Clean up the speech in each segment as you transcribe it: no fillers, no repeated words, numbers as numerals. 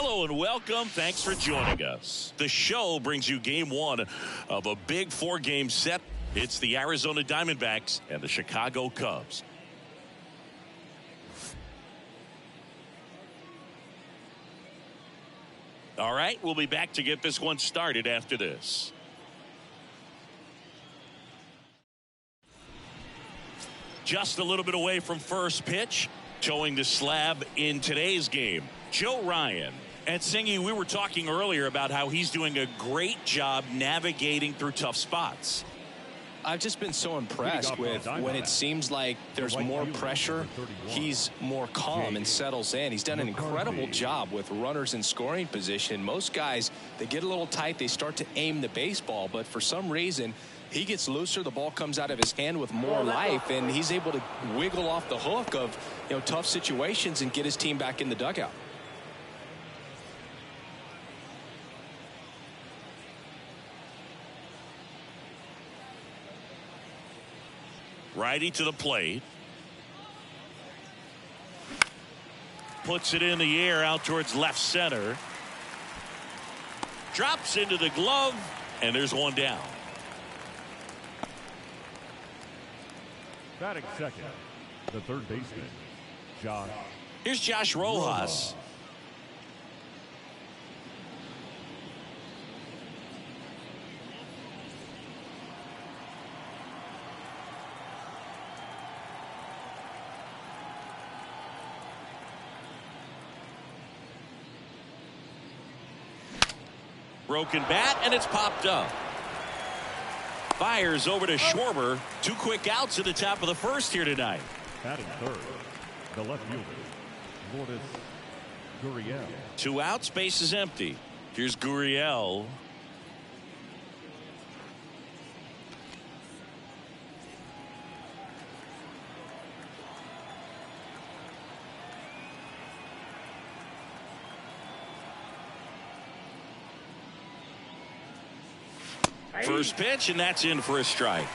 Hello and welcome. Thanks for joining us. The show brings you game one of a big 4-game set. It's the Arizona Diamondbacks and the Chicago Cubs. All right, we'll be back to get this one started after this. Just a little bit away from first pitch, showing the slab in today's game, Joe Ryan. And Singy, we were talking earlier about how he's doing a great job navigating through tough spots. I've just been so impressed with when it seems like there's more pressure, he's more calm and settles in. He's done an incredible job with runners in scoring position. Most guys, they get a little tight, they start to aim the baseball, but for some reason, he gets looser, the ball comes out of his hand with more life, and he's able to wiggle off the hook of tough situations and get his team back in the dugout. Righty to the plate. Puts it in the air out towards left center. Drops into the glove, and there's one down. Batting second, the third baseman, Josh. Here's Josh Rojas. Broken bat, and it's popped up. Fires over to Schwarber. 2 quick outs at the top of the first here tonight. Batting third, the left fielder, Lourdes Gurriel. 2 outs, base is empty. Here's Gurriel. First pitch, and that's in for a strike.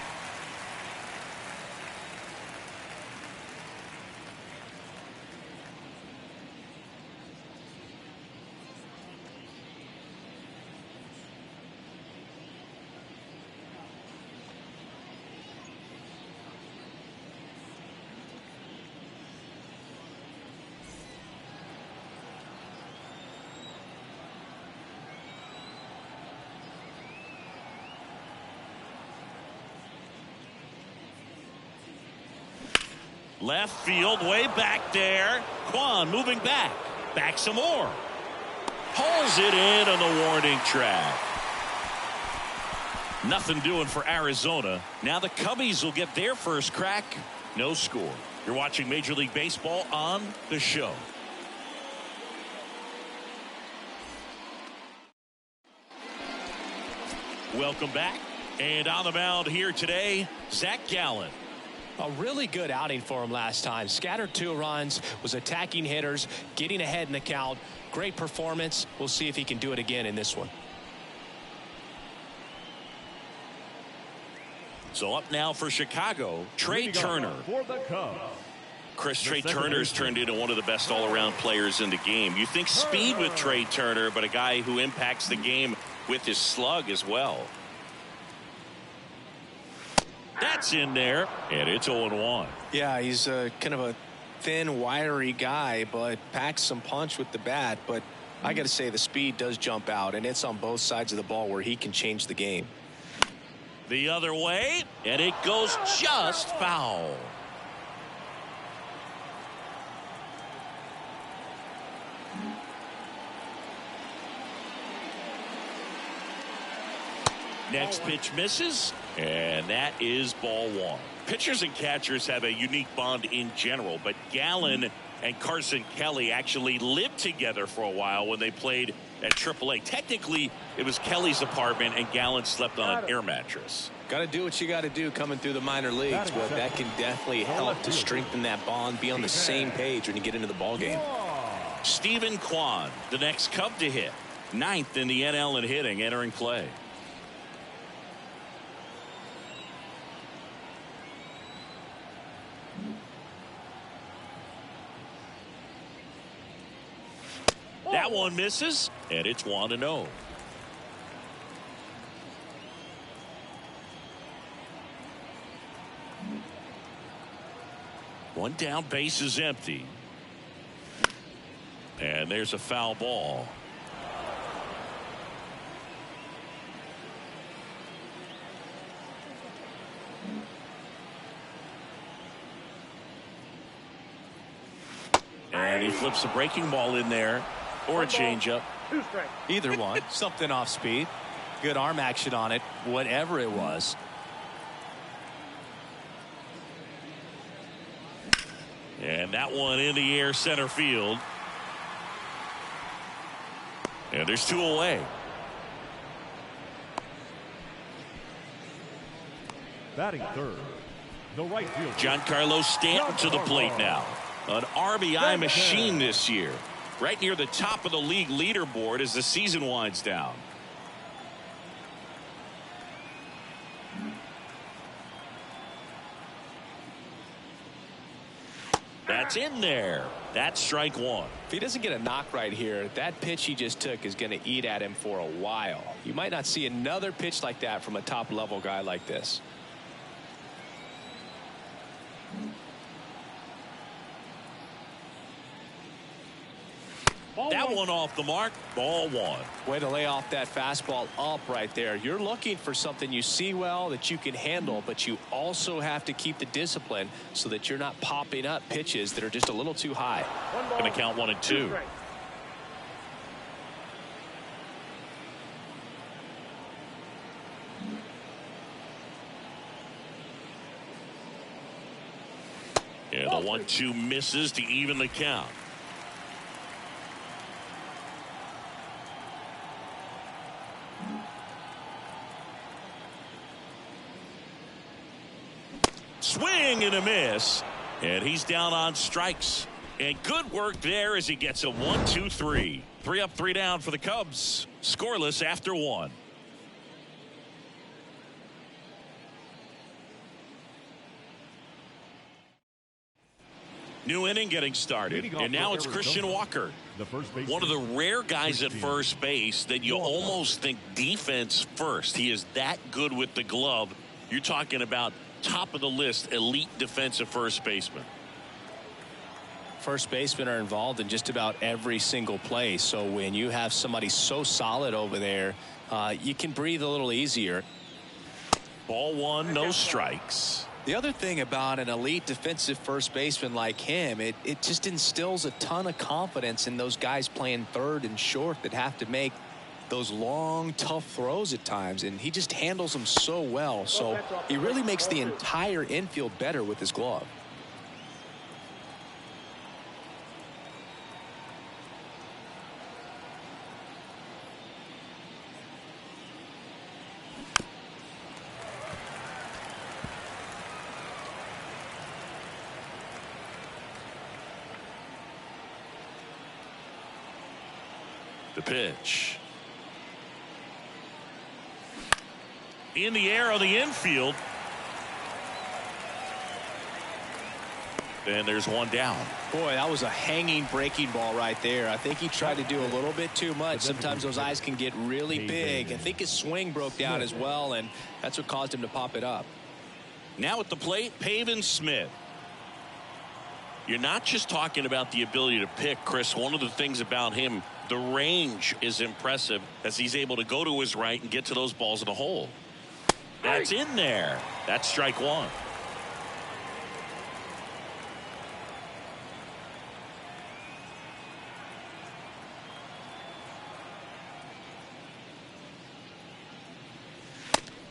Left field, way back there. Kwan moving back. Back some more. Pulls it in on the warning track. Nothing doing for Arizona. Now the Cubbies will get their first crack. No score. You're watching Major League Baseball on The Show. Welcome back. And on the mound here today, Zach Gallen. A really good outing for him last time. Scattered 2 runs, was attacking hitters, getting ahead in the count. Great performance. We'll see if he can do it again in this one. So up now for Chicago, Trey Turner. For the Cubs. Chris, Trey Turner's turned into one of the best all-around players in the game. You think speed with Trey Turner, but a guy who impacts the game with his slug as well. That's in there, and it's 0-1. Yeah, he's kind of a thin, wiry guy, but packs some punch with the bat. But I got to say, the speed does jump out, and it's on both sides of the ball where he can change the game. The other way, and it goes just foul. Next pitch misses, and that is ball 1. Pitchers and catchers have a unique bond in general, but Gallen and Carson Kelly actually lived together for a while when they played at AAA. Technically, it was Kelly's apartment, and Gallen slept on an air mattress. Got to do what you got to do coming through the minor leagues, but that can definitely help to strengthen that bond, be on the same page when you get into the ball game. Stephen Kwan, the next Cub to hit. 9th in the NL in hitting, entering play. That one misses, and it's 1-0. One down, base is empty. And there's a foul ball. And he flips a breaking ball in there, or a changeup. Either one. Something off speed. Good arm action on it, whatever it was. And that one in the air, center field. And there's 2 away. Batting third, the right fielder, Giancarlo Stanton to the plate now. An RBI machine this year. Right near the top of the league leaderboard as the season winds down. That's in there. That's strike one. If he doesn't get a knock right here, that pitch he just took is going to eat at him for a while. You might not see another pitch like that from a top level guy like this. That one off the mark. Ball one. Way to lay off that fastball up right there. You're looking for something you see well that you can handle, but you also have to keep the discipline so that you're not popping up pitches that are just a little too high. Going to count 1-2. And the 1-2 misses to even the count. Swing and a miss, and he's down on strikes. And good work there as he gets a 1-2-3. 3 up, 3 down for the Cubs. Scoreless after 1. New inning getting started, and now it's Christian Walker. One of the rare guys at first base that you almost think defense first. He is that good with the glove. You're talking about top of the list elite defensive first baseman. First basemen are involved in just about every single play, so when you have somebody so solid over there, you can breathe a little easier. Ball one, no strikes. The other thing about an elite defensive first baseman like him, it just instills a ton of confidence in those guys playing third and short that have to make those long, tough throws at times, and he just handles them so well. So he really makes the entire infield better with his glove. The pitch. In the air on the infield. And there's one down. Boy, that was a hanging breaking ball right there. I think he tried to do a little bit too much. Sometimes those eyes can get really big. I think his swing broke down as well, and that's what caused him to pop it up. Now at the plate, Pavin Smith. You're not just talking about the ability to pick, Chris. One of the things about him, the range is impressive as he's able to go to his right and get to those balls in the hole. That's in there. That's strike one.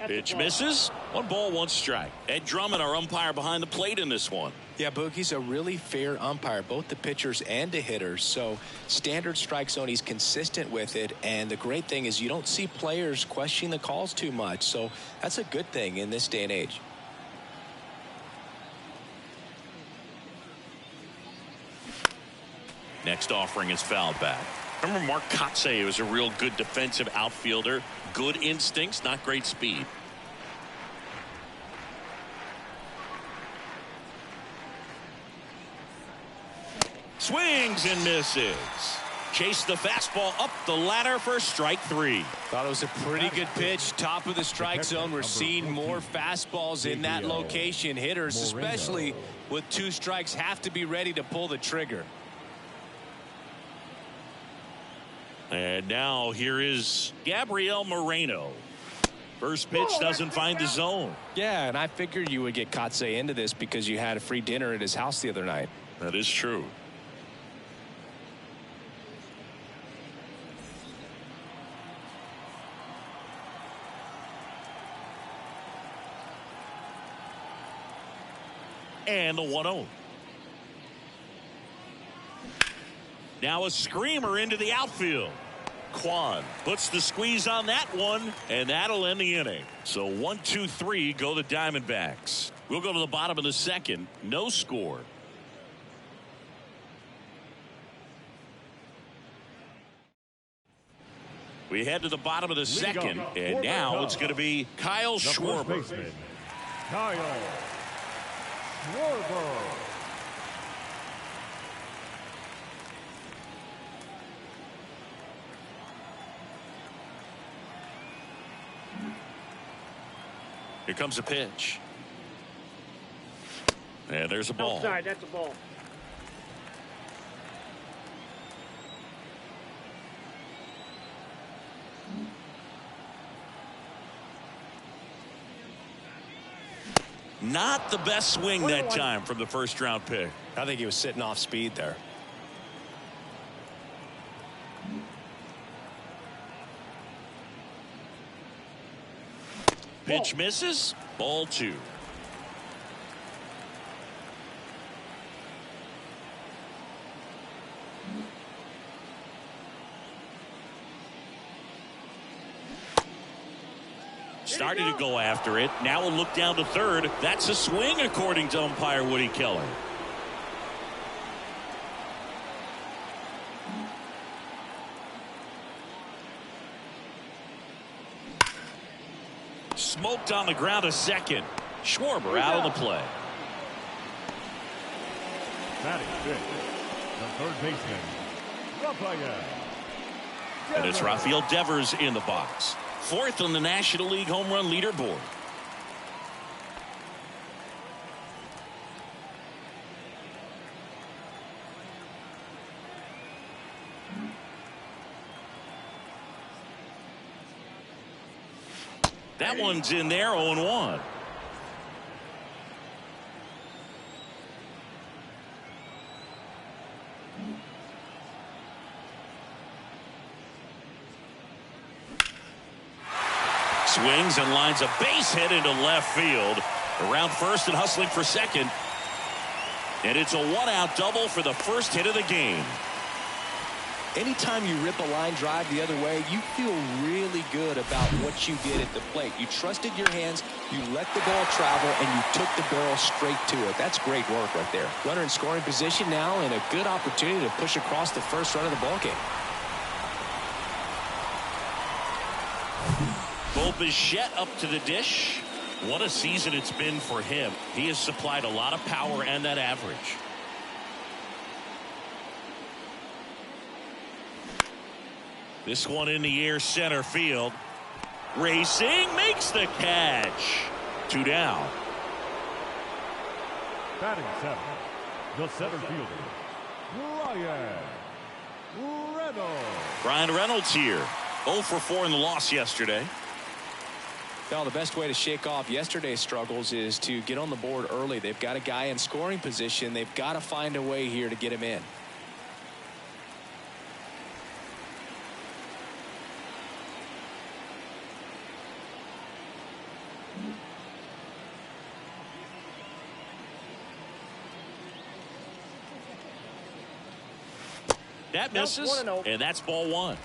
Pitch misses. 1 ball, 1 strike. Ed Drummond, our umpire behind the plate in this one. Yeah, Boog, he's a really fair umpire, both the pitchers and the hitters. So standard strike zone, he's consistent with it. And the great thing is you don't see players questioning the calls too much. So that's a good thing in this day and age. Next offering is fouled back. Remember Mark Kotsay was a real good defensive outfielder. Good instincts, not great speed. Swings and misses. Chase the fastball up the ladder for strike 3. Thought it was a pretty good pitch. Top of the strike zone. We're seeing more fastballs in that location. Hitters, especially with 2 strikes, have to be ready to pull the trigger. And now here is Gabriel Moreno. First pitch doesn't find the zone. Yeah, and I figured you would get Katse into this because you had a free dinner at his house the other night. That is true. And the 1-0. Now a screamer into the outfield. Kwan puts the squeeze on that one, and that'll end the inning. So 1, 2, 3 go the Diamondbacks. We'll go to the bottom of the second. No score. We head to the bottom of the second, and now it's going to be Kyle Schwarber. Kyle Schwarber. Here comes a pitch. And there's a ball. Outside, that's a ball. Not the best swing that time from the first round pick. I think he was sitting off speed there. Pitch misses. Ball 2. Starting to go after it. Now we'll look down to third. That's a swing according to umpire Woody Keller. Smoked on the ground a second. Schwarber out of the play. Batting fifth, the third baseman, Rafael. And it's Rafael Devers in the box. 4th on the National League home run leaderboard. That one's in there, 0-1. Swings and lines a base hit into left field. Around first and hustling for second. And it's a 1-out double for the first hit of the game. Anytime you rip a line drive the other way, you feel really good about what you did at the plate. You trusted your hands, you let the ball travel, and you took the barrel straight to it. That's great work right there. Runner in scoring position now, and a good opportunity to push across the first run of the ballgame. Bo Bichette up to the dish. What a season it's been for him. He has supplied a lot of power and that average. This one in the air, center field. Racing, makes the catch. 2 down. Batting seventh, the center fielder, Brian Reynolds here. 0 for 4 in the loss yesterday. Well, the best way to shake off yesterday's struggles is to get on the board early. They've got a guy in scoring position. They've got to find a way here to get him in. That misses, and that's ball 1.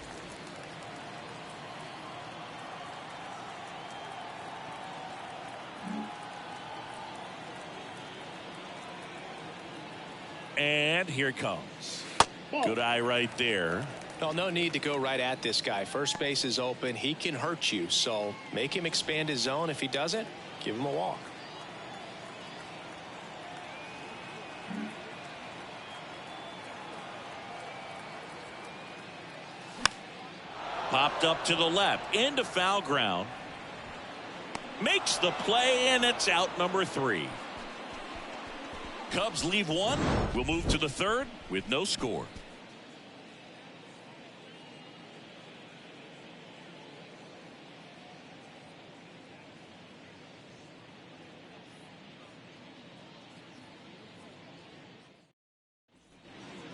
And here it comes. Good eye right there. Well, no need to go right at this guy. First base is open. He can hurt you, so make him expand his zone. If he doesn't, give him a walk. Popped up to the left into foul ground. Makes the play, and it's out number 3. Cubs leave one. We'll move to the third with no score.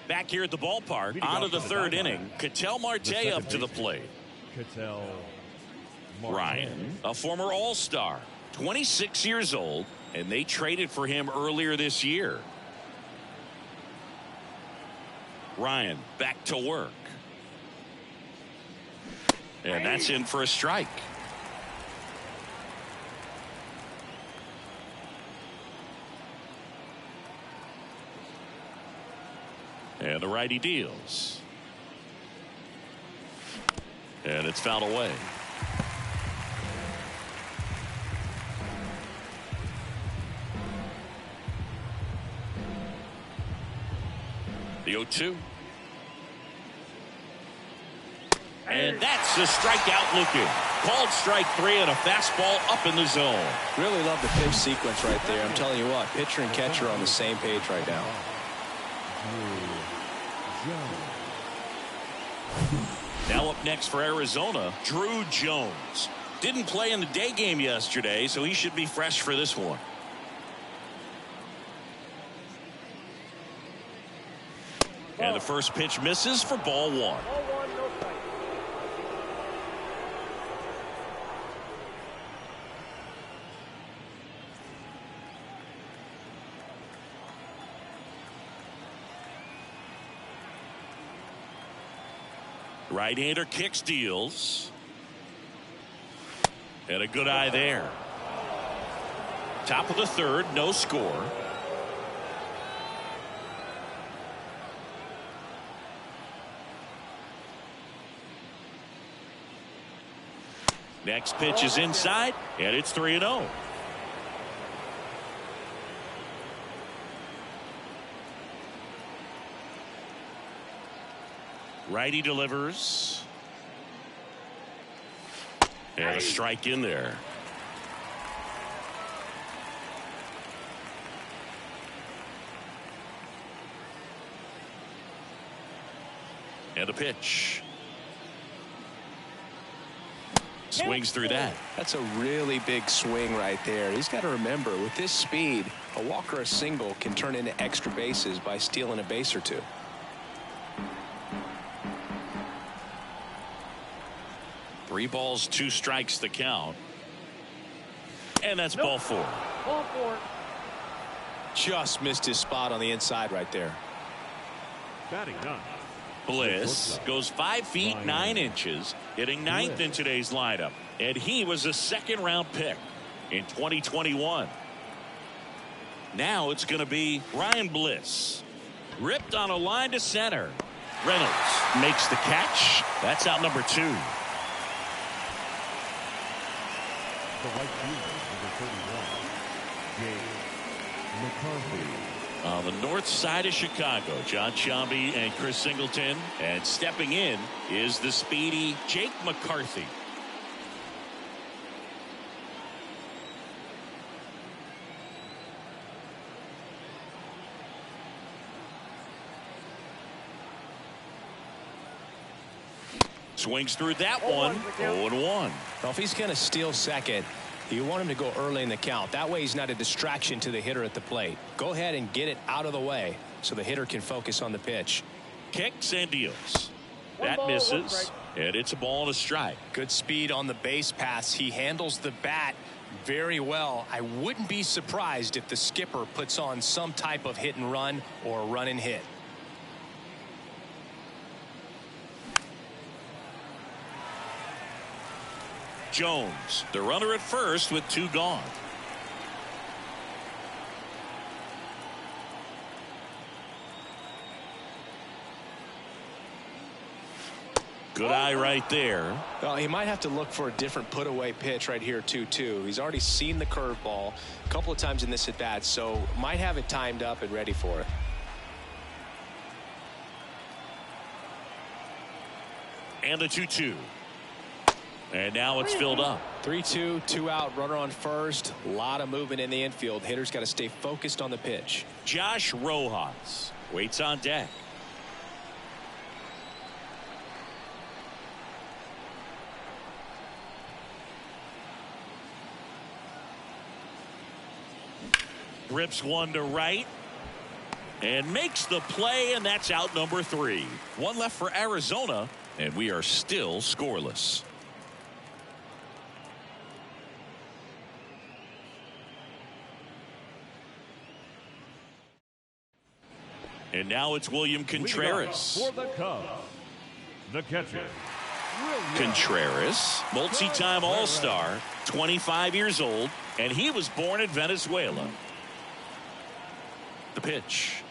Back here at the ballpark, on to the third inning. Ketel Marte up to the plate. Ryan, a former All-Star, 26 years old, and they traded for him earlier this year. Ryan back to work. And that's in for a strike. And the righty deals. And it's fouled away. The 0-2. And that's a strikeout looking. Called strike 3 and a fastball up in the zone. Really love the pitch sequence right there. I'm telling you what, pitcher and catcher are on the same page right now. Now up next for Arizona, Drew Jones. Didn't play in the day game yesterday, so he should be fresh for this one. And the first pitch misses for ball 1. Right-hander kicks, deals. And a good eye there. Top of the third, no score. Next pitch is inside, and it's 3-0. Righty delivers. And a strike in there. And a pitch. Swings through that. That's a really big swing right there. He's got to remember, with this speed, a walk or a single can turn into extra bases by stealing a base or two. Three balls, 2 strikes the count. And that's ball 4. Ball 4. Just missed his spot on the inside right there. Batting 9. Bliss goes 5 feet 9 inches, hitting 9th in today's lineup, and he was a second-round pick in 2021. Now it's going to be Ryan Bliss, ripped on a line to center. Reynolds makes the catch. That's out number 2. The right fielder, number 31, James McCarthy. On the north side of Chicago, John Sciambi and Chris Singleton, and stepping in is the speedy Jake McCarthy. Swings through that one. 0-1. Well, if he's going to steal second, you want him to go early in the count. That way he's not a distraction to the hitter at the plate. Go ahead and get it out of the way so the hitter can focus on the pitch. Kicks and deals. That misses, and it's a ball and a strike. Good speed on the base pass. He handles the bat very well. I wouldn't be surprised if the skipper puts on some type of hit and run or a run and hit. Jones, the runner at first with 2 gone. Good eye right there. Well, he might have to look for a different put away pitch right here 2-2. He's already seen the curveball a couple of times in this at bat, so might have it timed up and ready for it. And a 2-2. And now it's filled up. 3-2, 2 out, runner on first. A lot of movement in the infield. Hitter's got to stay focused on the pitch. Josh Rojas waits on deck. Rips one to right and makes the play, and that's out number 3. One left for Arizona, and we are still scoreless. And now it's William Contreras. For the Cubs, the catcher, Contreras, multi-time All-Star, 25 years old, and he was born in Venezuela. The pitch.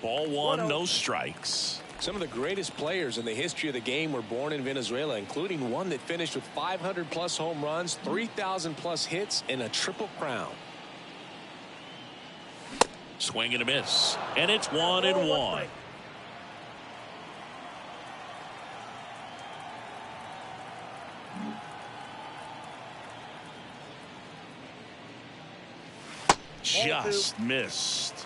Ball one, no strikes. Some of the greatest players in the history of the game were born in Venezuela, including one that finished with 500-plus home runs, 3,000-plus hits, and a triple crown. Swing and a miss. And it's 1-1. Just missed.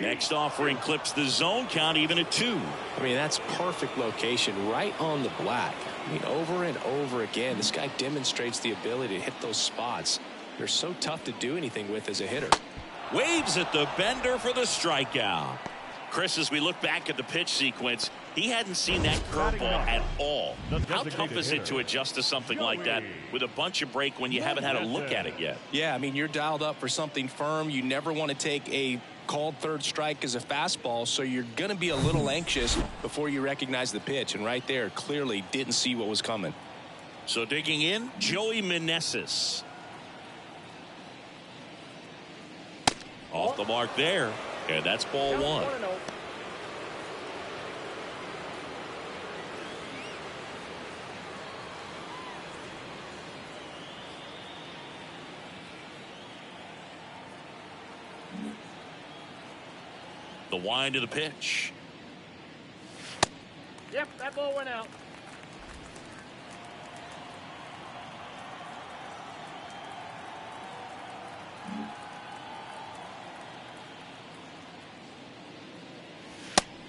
Next offering clips the zone count even at 2. I mean, that's perfect location right on the black. I mean, over and over again, this guy demonstrates the ability to hit those spots. They're so tough to do anything with as a hitter. Waves at the bender for the strikeout. Chris, as we look back at the pitch sequence, he hadn't seen that curveball at all. How tough is it to adjust to something like that with a bunch of break when you haven't had a look at it yet? Yeah, I mean, you're dialed up for something firm. You never want to take a called third strike as a fastball, so you're going to be a little anxious before you recognize the pitch. And right there, clearly didn't see what was coming. So digging in, Joey Meneses. Off the mark there, and that's ball one. The wind of the pitch. Yep, that ball went out.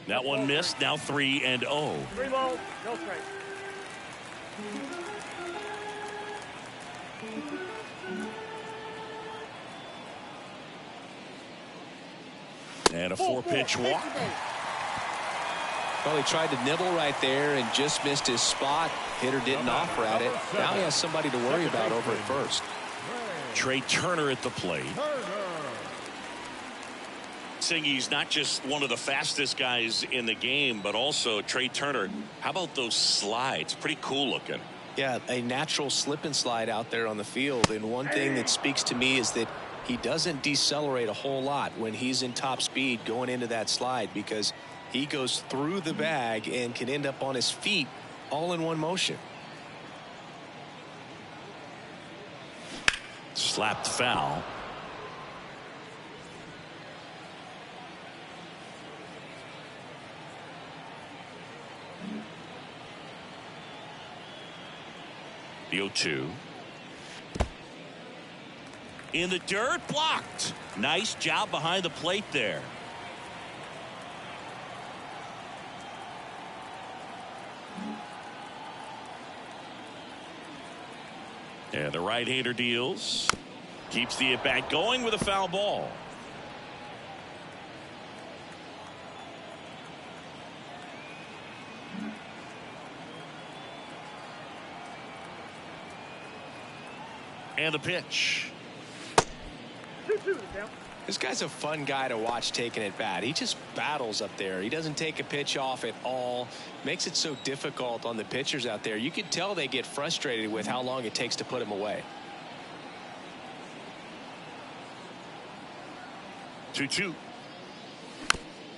That one missed. Now 3-0. 3 balls, no strikes. And a 4-pitch walk. Well, he tried to nibble right there and just missed his spot. Hitter didn't offer at it. Now he has somebody to worry about over at first. Trey Turner at the plate. Saying he's not just one of the fastest guys in the game, but also Trey Turner. How about those slides? Pretty cool looking. Yeah, a natural slip and slide out there on the field. And one thing that speaks to me is that he doesn't decelerate a whole lot when he's in top speed going into that slide, because he goes through the bag and can end up on his feet all in one motion. Slapped foul. The 0-2. In the dirt, blocked. Nice job behind the plate there. And the right-hander deals. Keeps the at-bat going with a foul ball. And the pitch. 2-2 down. This guy's a fun guy to watch taking at bat. He just battles up there. He doesn't take a pitch off at all. Makes it so difficult on the pitchers out there. You can tell they get frustrated with how long it takes to put him away. 2-2.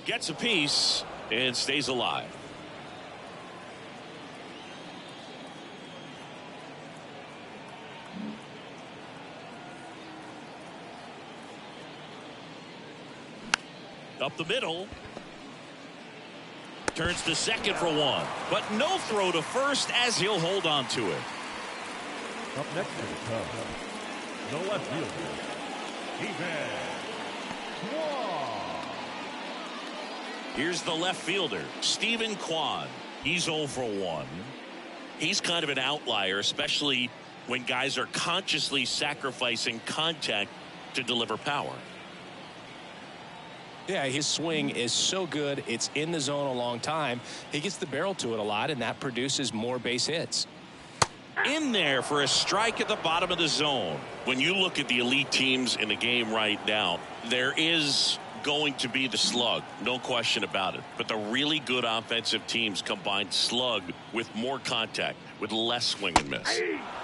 Gets a piece and stays alive. Up the middle. Turns to second for one. But no throw to first as he'll hold on to it. Up next to the Cubs, the left fielder, Here's the left fielder, Stephen Kwan. He's 0 for 1. He's kind of an outlier, especially when guys are consciously sacrificing contact to deliver power. Yeah, his swing is so good. It's in the zone a long time. He gets the barrel to it a lot, and that produces more base hits. In there for a strike at the bottom of the zone. When you look at the elite teams in the game right now, there is going to be the slug, no question about it. But the really good offensive teams combine slug with more contact, with less swing and miss.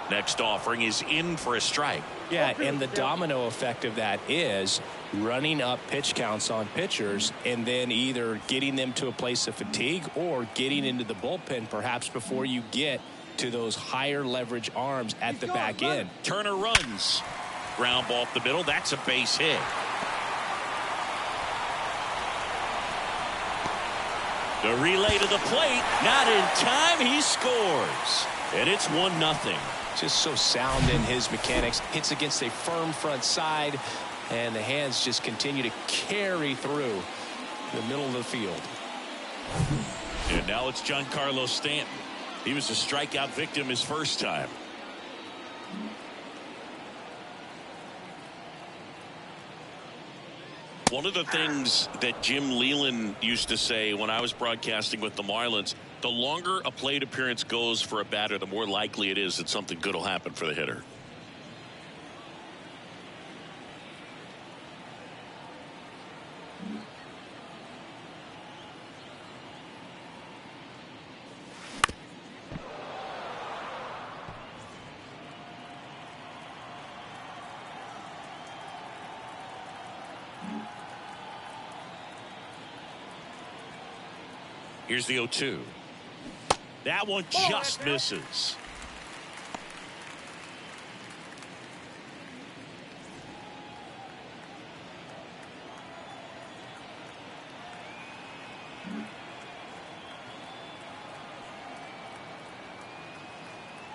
Next offering is in for a strike. Yeah, and the domino effect of that is running up pitch counts on pitchers and then either getting them to a place of fatigue or getting into the bullpen perhaps before you get to those higher leverage arms at the back end. Turner runs. Ground ball up the middle. That's a base hit. The relay to the plate. Not in time. He scores. And it's 1-0. Just so sound in his mechanics. Hits against a firm front side, and the hands just continue to carry through the middle of the field. And now it's Giancarlo Stanton. He was a strikeout victim his first time. One of the things that Jim Leland used to say when I was broadcasting with the Marlins, the longer a plate appearance goes for a batter, the more likely it is that something good will happen for the hitter. Here's the 0-2. That one just misses.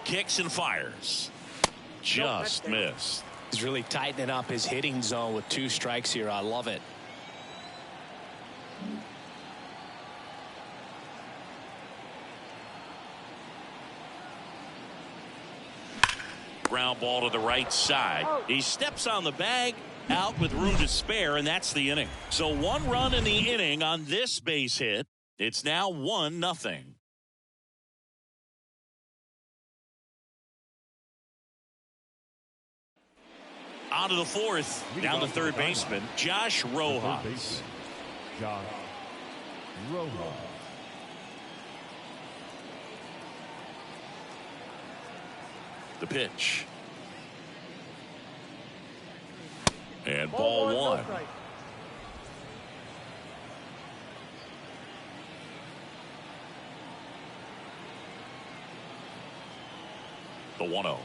Kicks and fires. Just missed. He's really tightening up his hitting zone with 2 strikes here. I love it. Ground ball to the right side. He steps on the bag, out with room to spare, and that's the inning. So 1 run in the inning on this base hit. It's now 1-0. On to the 4th. Down to third baseman, Josh Rojas. Josh Rojas. The pitch. And ball 1. The 1-0.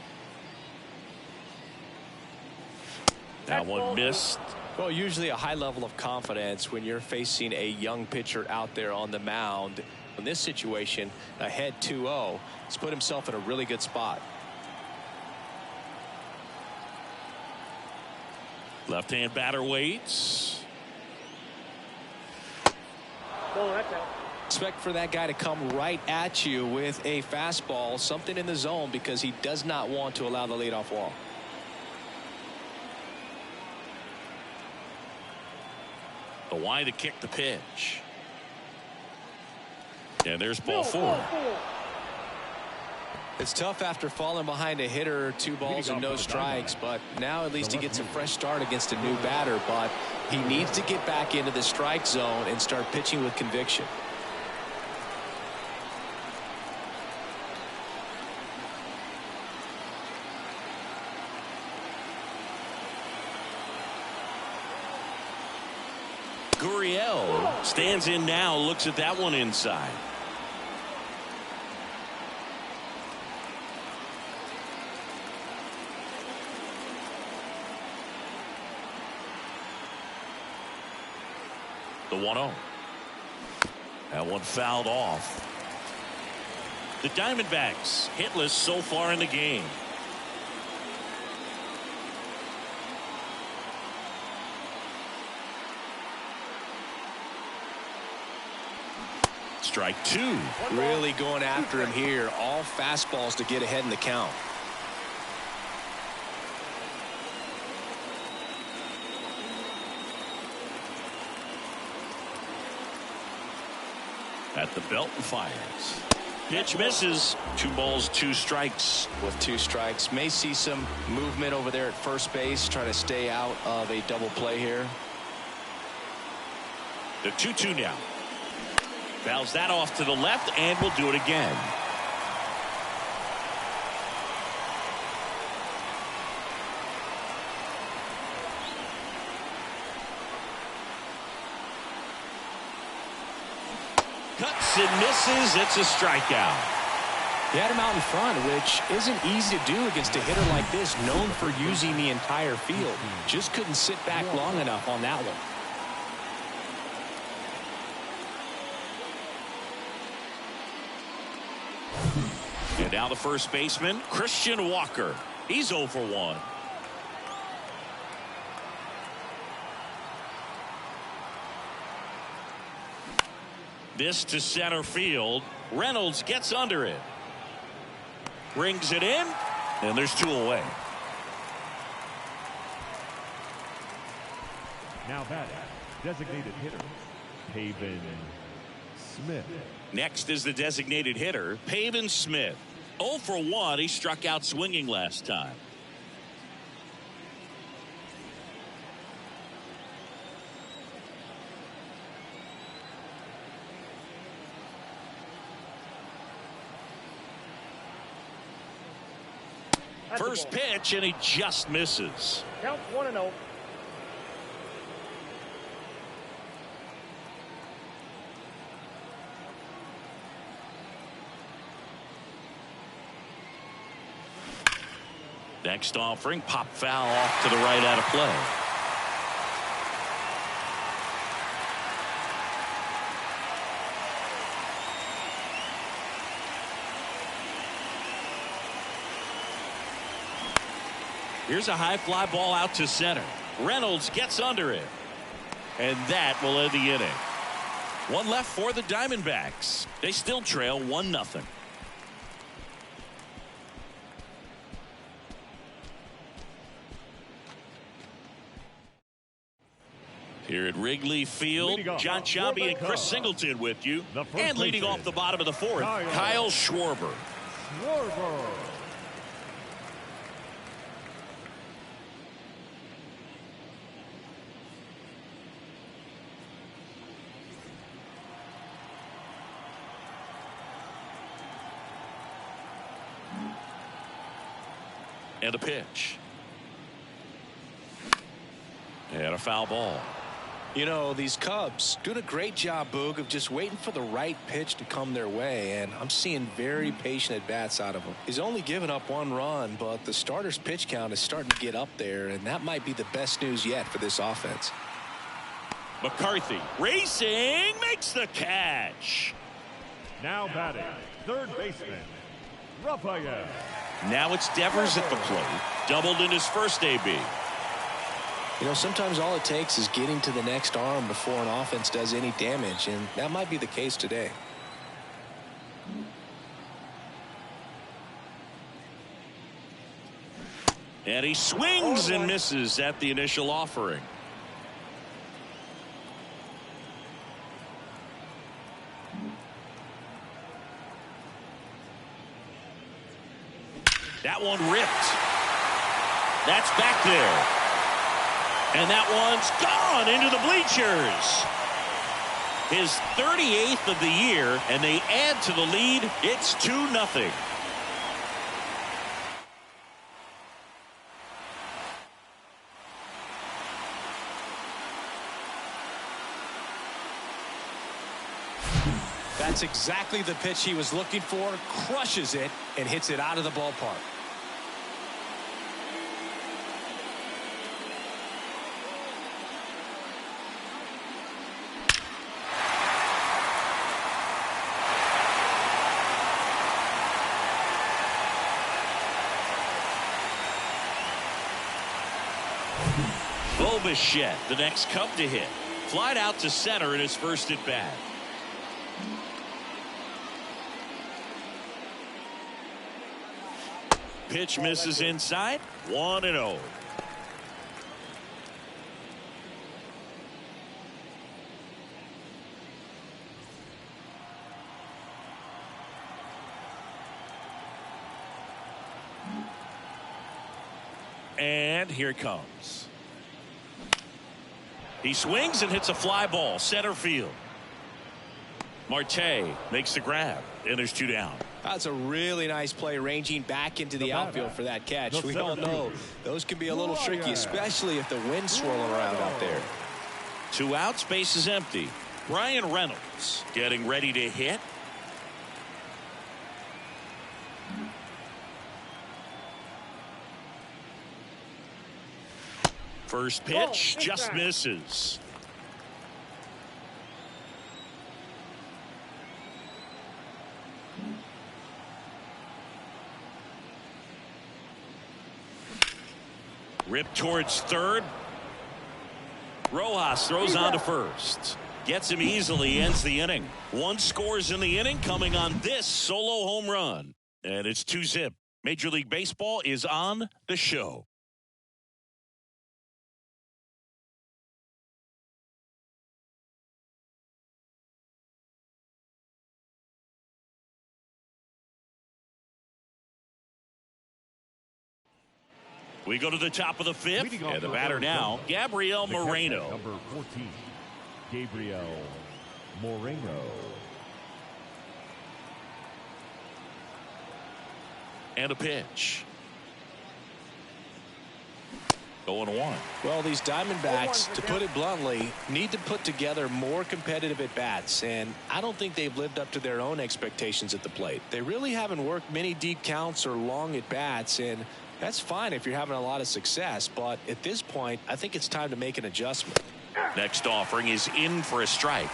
That one missed. Well, usually a high level of confidence when you're facing a young pitcher out there on the mound. In this situation, ahead 2-0, he's put himself in a really good spot. Left-hand batter waits. Oh, that's out. Expect for that guy to come right at you with a fastball, something in the zone, because he does not want to allow the leadoff walk. The wide to kick the pitch. And there's ball 4. It's tough after falling behind a hitter, 2 balls and no strikes, but now at least he gets a fresh start against a new batter, but he needs to get back into the strike zone and start pitching with conviction. Gurriel stands in now, looks at that one inside. The 1-0. That one fouled off. The Diamondbacks hitless so far in the game. Strike two. Really going after him here. All fastballs to get ahead in the count. At the belt and fires. Pitch misses. 2 balls, 2 strikes. With 2 strikes, may see some movement over there at first base, trying to stay out of a double play here. The 2-2 now. Fouls that off to the left, and will do it again. Cuts and misses. It's a strikeout. He had him out in front, which isn't easy to do against a hitter like this, known for using the entire field. Just couldn't sit back long enough on that one. And now the first baseman, Christian Walker. He's 0 for 1. This to center field. Reynolds gets under it. Brings it in. And there's 2 away. Now batting, designated hitter, Pavin Smith. Next is the designated hitter, Pavin Smith. 0 for 1. He struck out swinging last time. First pitch, and he just misses. Count 1-0. Next offering, pop foul off to the right out of play. Here's a high fly ball out to center. Reynolds gets under it. And that will end the inning. 1 left for the Diamondbacks. They still trail 1-0. Here at Wrigley Field, John Sciambi and Chris Singleton with you. And leading off the bottom of the 4th, Kyle Schwarber. And a pitch. And a foul ball. You know, these Cubs doing a great job, Boog, of just waiting for the right pitch to come their way, and I'm seeing very patient at-bats out of him. He's only given up 1 run, but the starter's pitch count is starting to get up there, and that might be the best news yet for this offense. McCarthy racing, makes the catch. Now batting, third baseman, Rafael. Now it's Devers at the plate. Doubled in his first AB. You know, sometimes all it takes is getting to the next arm before an offense does any damage, and that might be the case today. And he swings and misses at the initial offering. That one ripped. That's back there. And that one's gone into the bleachers. His 38th of the year, and they add to the lead. It's 2-0. That's exactly the pitch he was looking for. Crushes it and hits it out of the ballpark. Bichette, the next Cub to hit. Flied out to center in his first at bat. Pitch misses inside. 1-0. And here it comes. He swings and hits a fly ball center field. Marte makes the grab, and there's 2 down. That's a really nice play, ranging back into the outfield for that catch. We all know those can be a little tricky, especially if the wind's swirling around out there. 2 outs, base is empty. Brian Reynolds getting ready to hit. First pitch just misses. Ripped towards third. Rojas throws on to first. Gets him easily, ends the inning. 1 scores in the inning, coming on this solo home run. And it's 2-zip. Major League Baseball is on the show. We go to the top of the 5th, and the batter now, Gabriel Moreno. Number 14, Gabriel Moreno. And a pitch. 0-1. Well, these Diamondbacks, to put it bluntly, need to put together more competitive at-bats, and I don't think they've lived up to their own expectations at the plate. They really haven't worked many deep counts or long at-bats, and that's fine if you're having a lot of success, but at this point, I think it's time to make an adjustment. Next offering is in for a strike.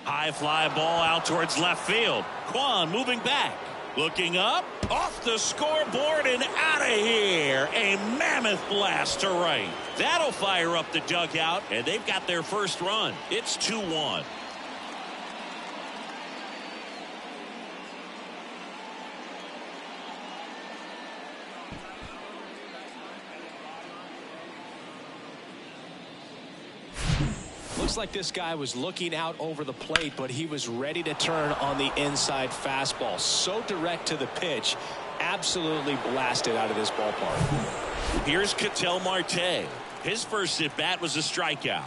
High fly ball out towards left field. Kwan moving back. Looking up, off the scoreboard and out of here. A mammoth blast to right. That'll fire up the dugout, and they've got their first run. It's 2-1. Looks like this guy was looking out over the plate, but he was ready to turn on the inside fastball. So direct to the pitch, absolutely blasted out of this ballpark. Here's Ketel Marte. His first at bat was a strikeout.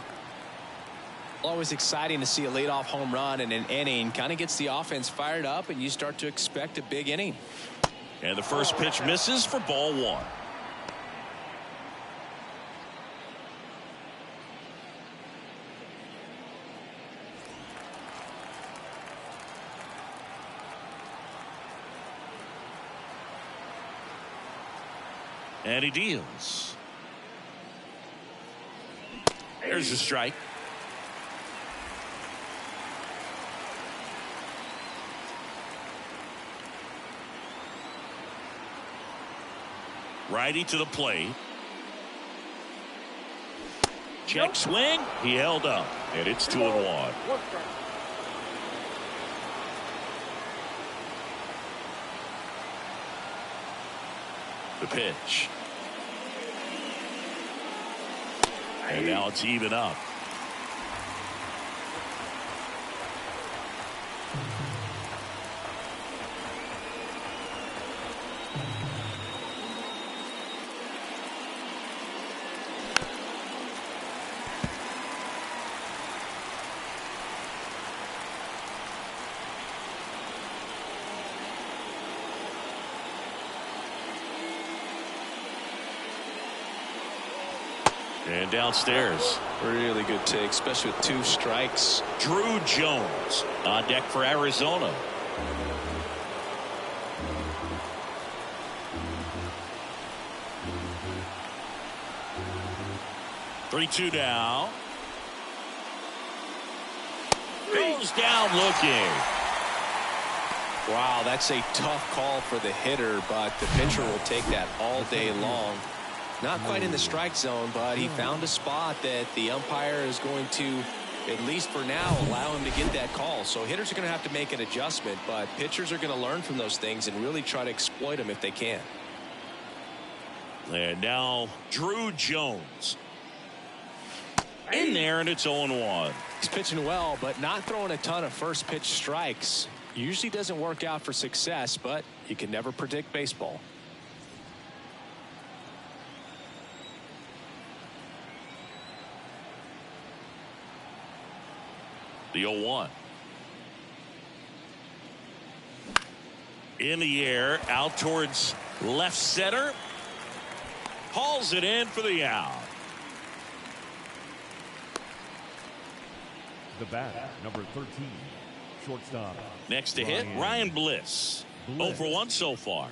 Always exciting to see a leadoff home run in an inning. Kind of gets the offense fired up, and you start to expect a big inning. And the first pitch misses for ball 1. And he deals. There's a strike. Righty to the plate. Check swing. He held up. And it's 2-1. The pitch. And now it's even up. And downstairs. Really good take, especially with 2 strikes. Drew Jones on deck for Arizona. Three-two now. Goes down looking. Wow, that's a tough call for the hitter, but the pitcher will take that all day long. Not quite in the strike zone, but he found a spot that the umpire is going to, at least for now, allow him to get that call. So hitters are going to have to make an adjustment, but pitchers are going to learn from those things and really try to exploit them if they can. And now Drew Jones. In there, and it's 0-1. He's pitching well, but not throwing a ton of first pitch strikes. Usually doesn't work out for success, but you can never predict baseball. The 0-1. In the air, out towards left center. Hauls it in for the out. The bat, number 13, shortstop. Next to hit, Ryan Bliss. 0 for 1 so far.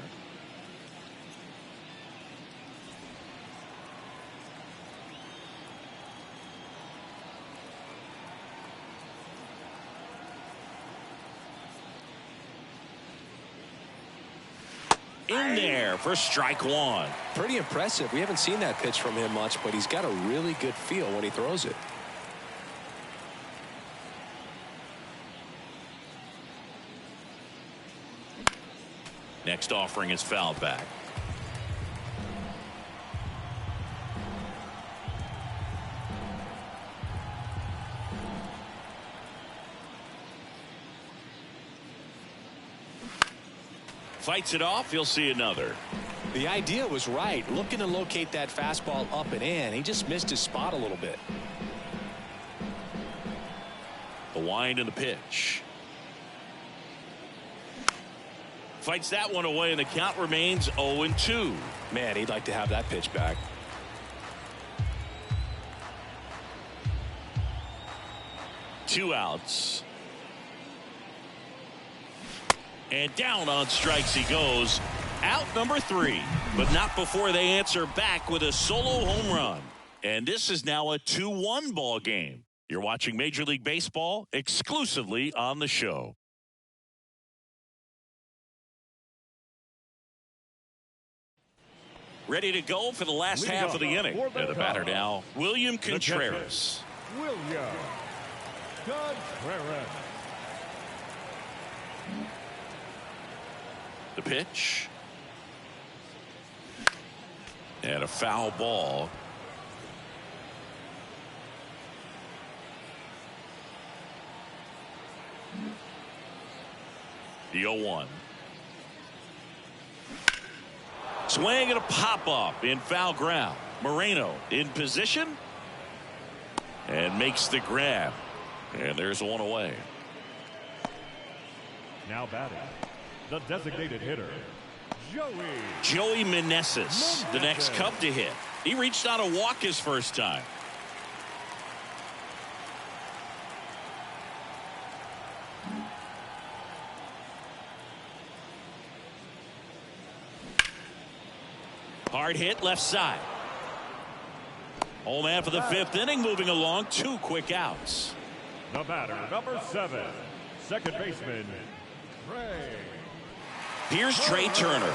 In there for strike one. Pretty impressive. We haven't seen that pitch from him much, but he's got a really good feel when he throws it. Next offering is fouled back. Fights it off. He'll see another. The idea was right. Looking to locate that fastball up and in. He just missed his spot a little bit. The wind and the pitch. Fights that one away, and the count remains 0-2. Man, he'd like to have that pitch back. Two outs. And down on strikes he goes. Out number 3, but not before they answer back with a solo home run. And this is now a 2-1 ball game. You're watching Major League Baseball exclusively on the show. Ready to go for the last half of the inning. And the batter now, William Contreras. William Contreras. The pitch. And a foul ball. The 0-1. Swing and a pop-up in foul ground. Moreno in position. And makes the grab. And there's one away. Now batting, the designated hitter, Joey Meneses, the next Cub to hit. He reached on a walk his first time. Hard hit left side. Home man for the 5th inning, moving along. 2 quick outs. The batter, number 7, second baseman, Trey. Here's Trey Turner.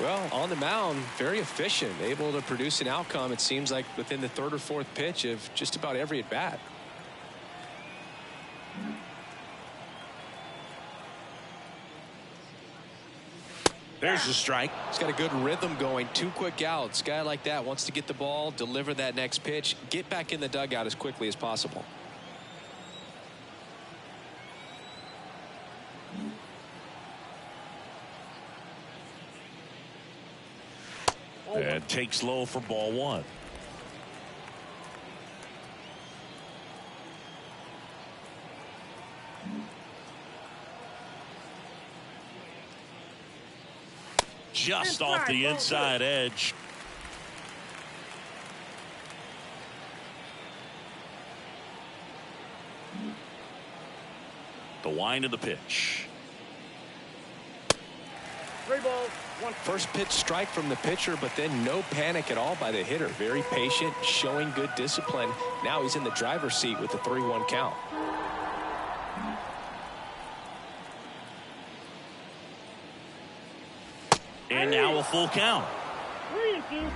Well, on the mound, very efficient, able to produce an outcome, it seems like, within the 3rd or 4th pitch of just about every at bat. There's the strike. He's got a good rhythm going. 2 quick outs. Guy like that wants to get the ball, deliver that next pitch, get back in the dugout as quickly as possible. And takes low for ball 1. Just off the inside edge. The wind of the pitch. 3 balls, 1. First pitch strike from the pitcher, but then no panic at all by the hitter. Very patient, showing good discipline. Now he's in the driver's seat with the 3-1 count. And now a full count. 3-2.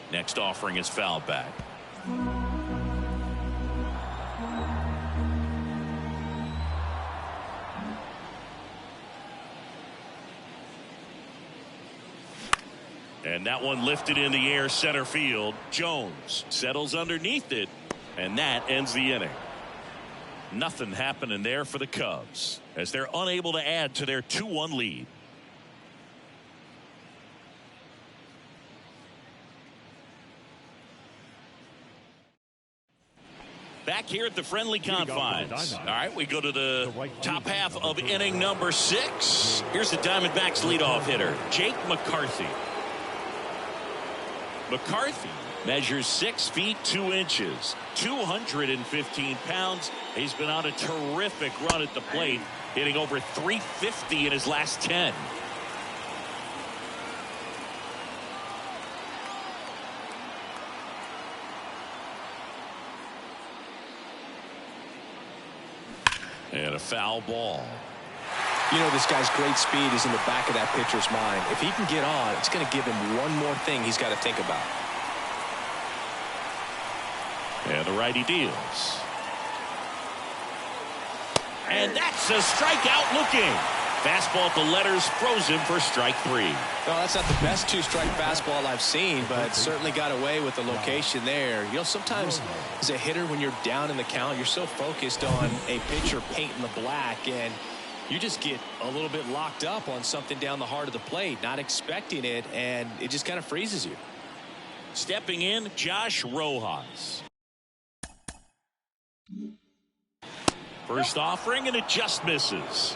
Next offering is fouled back. And that one lifted in the air center field. Jones settles underneath it, and that ends the inning. Nothing happening there for the Cubs as they're unable to add to their 2-1 lead. Back here at the friendly confines. All right, we go to the top half of inning number 6. Here's the Diamondbacks leadoff hitter, Jake McCarthy. McCarthy measures 6 feet 2 inches, 215 pounds. He's been on a terrific run at the plate, hitting over 350 in his last 10. And a foul ball. You know, this guy's great speed is in the back of that pitcher's mind. If he can get on, it's going to give him one more thing he's got to think about. And the righty deals. And that's a strikeout looking. Fastball at the letters, froze him for strike 3. No, that's not the best 2-strike fastball I've seen, but certainly got away with the location there. You know, sometimes as a hitter, when you're down in the count, you're so focused on a pitcher painting the black, and you just get a little bit locked up on something down the heart of the plate, not expecting it, and it just kind of freezes you. Stepping in, Josh Rojas. First offering, and it just misses.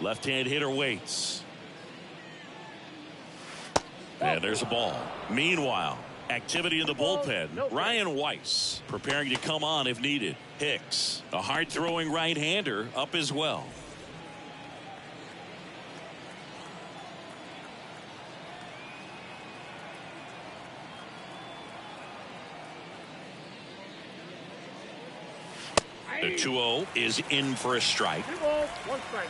Left-hand hitter waits. And there's a ball. Meanwhile, activity in the bullpen. Ryan Weiss preparing to come on if needed. Hicks, a hard-throwing right-hander, up as well. The 2-0 is in for a strike. 2 balls, 1 strike.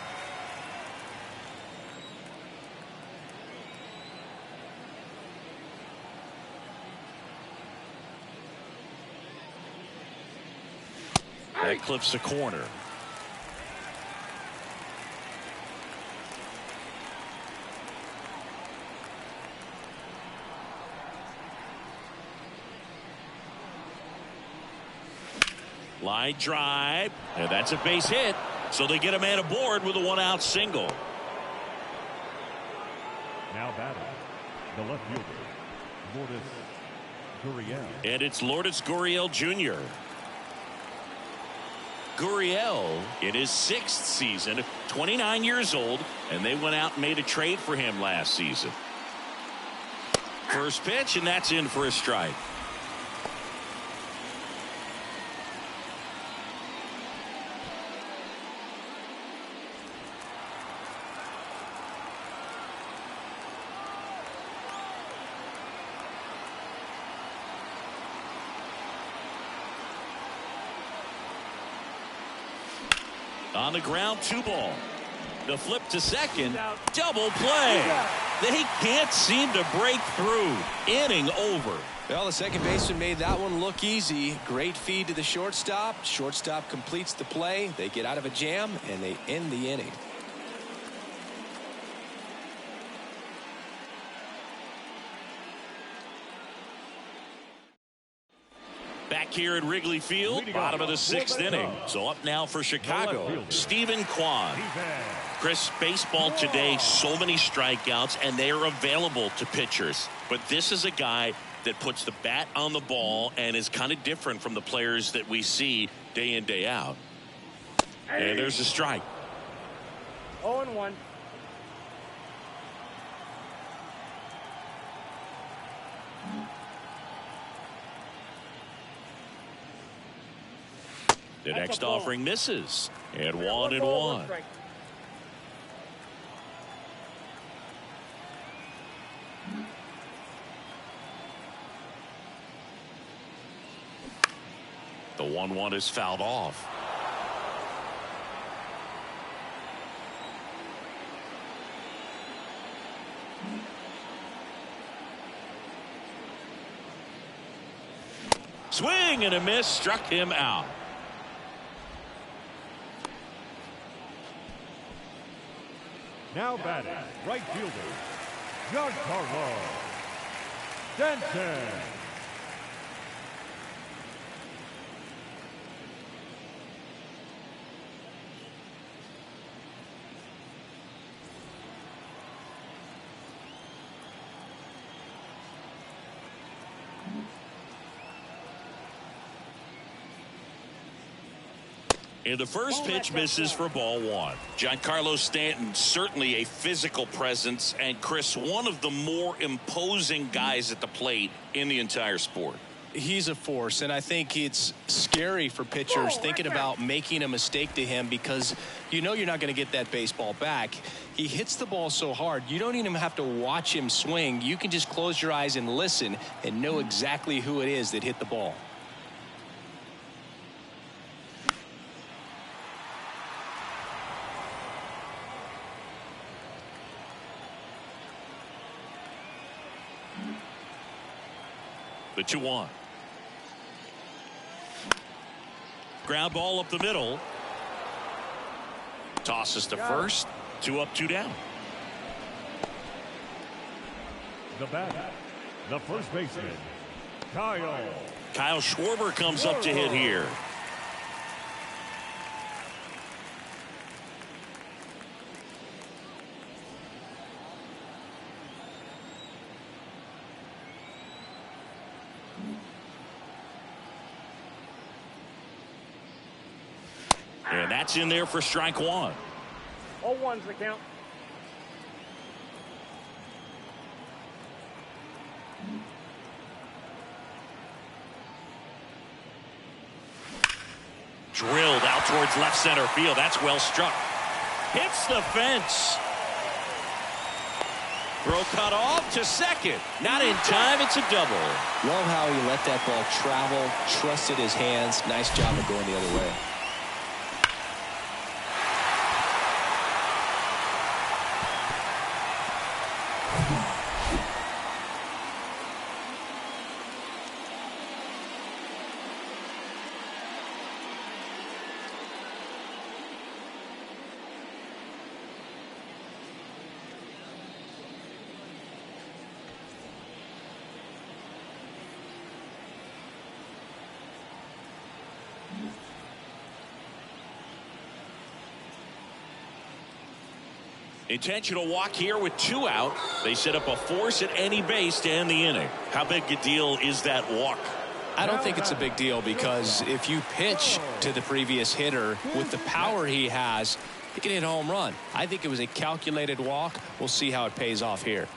That clips the corner. Line drive, and that's a base hit. So they get a man aboard with a 1-out single. Now batting, the left fielder, Lourdes Gurriel. And it's Lourdes Gurriel Jr. Gurriel in his 6th season, 29 years old, and they went out and made a trade for him last season. First pitch, and that's in for a strike. On the ground, 2 ball. The flip to second. Double play. They can't seem to break through. Inning over. Well, the second baseman made that one look easy. Great feed to the shortstop. Shortstop completes the play. They get out of a jam, and they end the inning. here at Wrigley Field, bottom of the 6th inning. So up now for Chicago, Stephen Kwan. Chris, baseball today, so many strikeouts, and they are available to pitchers. But this is a guy that puts the bat on the ball and is kind of different from the players that we see day in, day out. And there's a strike. 0-1. The next offering misses. And 1-1. The 1-1 is fouled off. Swing and a miss, struck him out. Now batting, right fielder, Giancarlo Stanton. And the first pitch misses for ball 1. Giancarlo Stanton, certainly a physical presence, and Chris, one of the more imposing guys at the plate in the entire sport. He's a force, and I think it's scary for pitchers thinking about making a mistake to him because you know you're not going to get that baseball back. He hits the ball so hard, you don't even have to watch him swing. You can just close your eyes and listen and know exactly who it is that hit the ball. The 2-1. Ground ball up the middle. Tosses to first. 2 up, 2 down. The batter, the first baseman, Kyle Schwarber comes up to hit here. And that's in there for strike 1. 0-1's the count. Drilled out towards left center field. That's well struck. Hits the fence. Throw cut off to second. Not in time. It's a double. Love how he let that ball travel, trusted his hands. Nice job of going the other way. Intentional walk here with 2 out. They set up a force at any base to end the inning. How big a deal is that walk? I don't think it's a big deal because if you pitch to the previous hitter with the power he has, he can hit a home run. I think it was a calculated walk. We'll see how it pays off here.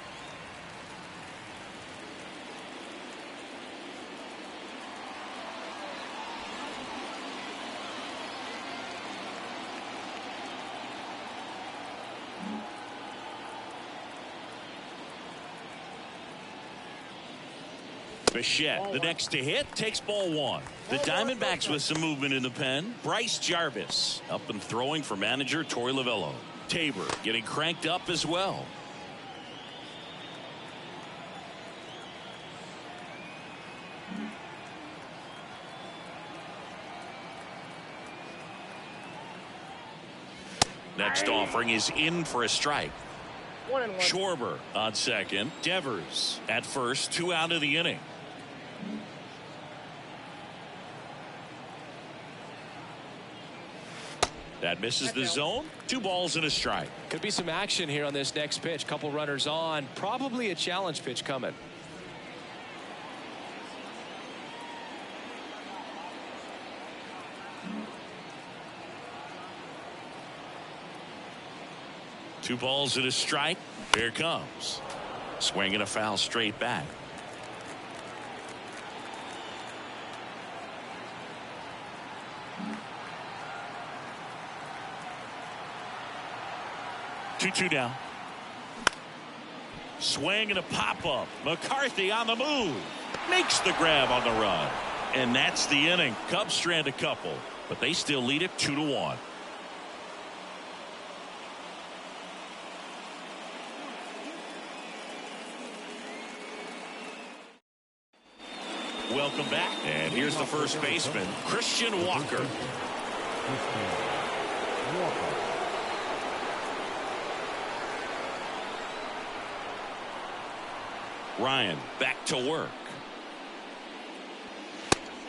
Bichette, the next to hit, takes ball 1. The Diamondbacks with some movement in the pen. Bryce Jarvis up and throwing for manager Torey Lovullo. Tabor getting cranked up as well. Next offering is in for a strike. 1-1. Schwarber on second. Devers at first. 2 out of the inning. That misses the zone. 2 balls and a strike. Could be some action here on this next pitch. Couple runners on. Probably a challenge pitch coming. Two balls and a strike. Here it comes. Swing and a foul straight back. Two down. Swing and a pop-up. McCarthy on the move. Makes the grab on the run. And that's the inning. Cubs strand a couple, but they still lead it 2-1. Welcome back. And here's the first baseman, Christian Walker. Ryan back to work.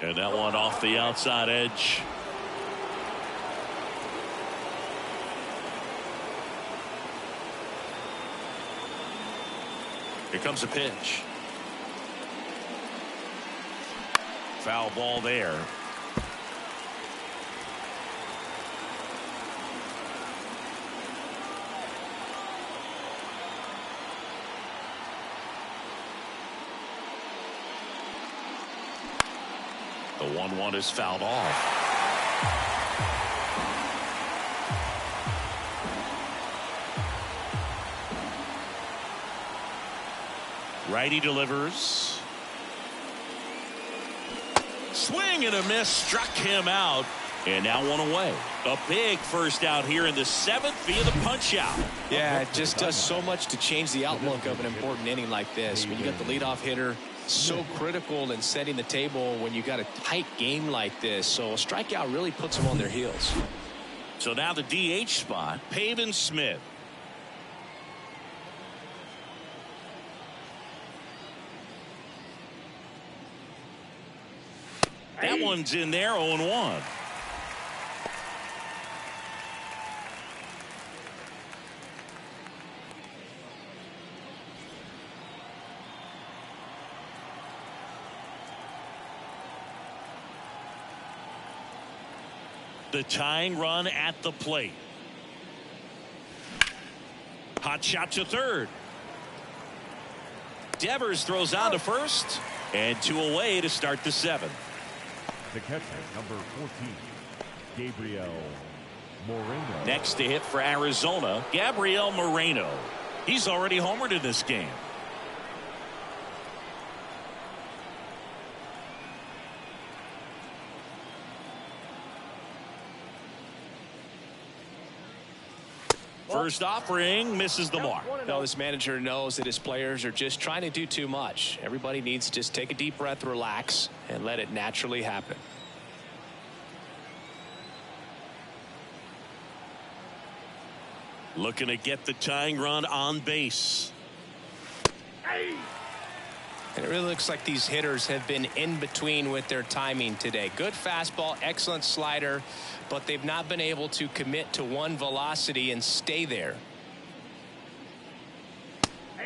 And that one off the outside edge. Here comes a pitch. Foul ball there. The 1-1 is fouled off. Righty delivers. Swing and a miss, struck him out, and now one away. A big first out here in the 7th via the punch out. Yeah, it just does so much to change the outlook of an important inning like this. When you got the leadoff hitter, so critical in setting the table when you got a tight game like this. So a strikeout really puts them on their heels. So now the DH spot, Pavin Smith. That one's in there, 0-1. The tying run at the plate. Hot shot to third. Devers throws on to first, and 2 away to start the 7th. The catcher, number 14, Gabriel Moreno. Next to hit for Arizona, Gabriel Moreno. He's already homered in this game. First offering misses the mark. No, this manager knows that his players are just trying to do too much. Everybody needs to just take a deep breath, relax, and let it naturally happen. Looking to get the tying run on base. And it really looks like these hitters have been in between with their timing today. Good fastball, excellent slider, but they've not been able to commit to one velocity and stay there.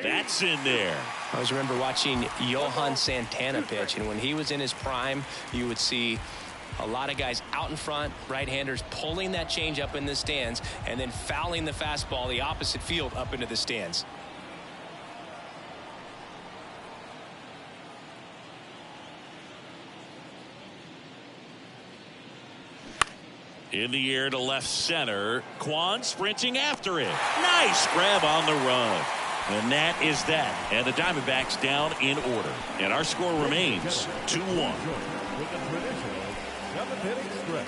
That's in there. I always remember watching Johan Santana pitch, and when he was in his prime, you would see a lot of guys out in front, right-handers pulling that change up in the stands and then fouling the fastball the opposite field up into the stands. In the air to left center. Kwan sprinting after it. Nice grab on the run. And that is that. And the Diamondbacks down in order. And our score remains 2-1. With the traditional 7th inning stretch.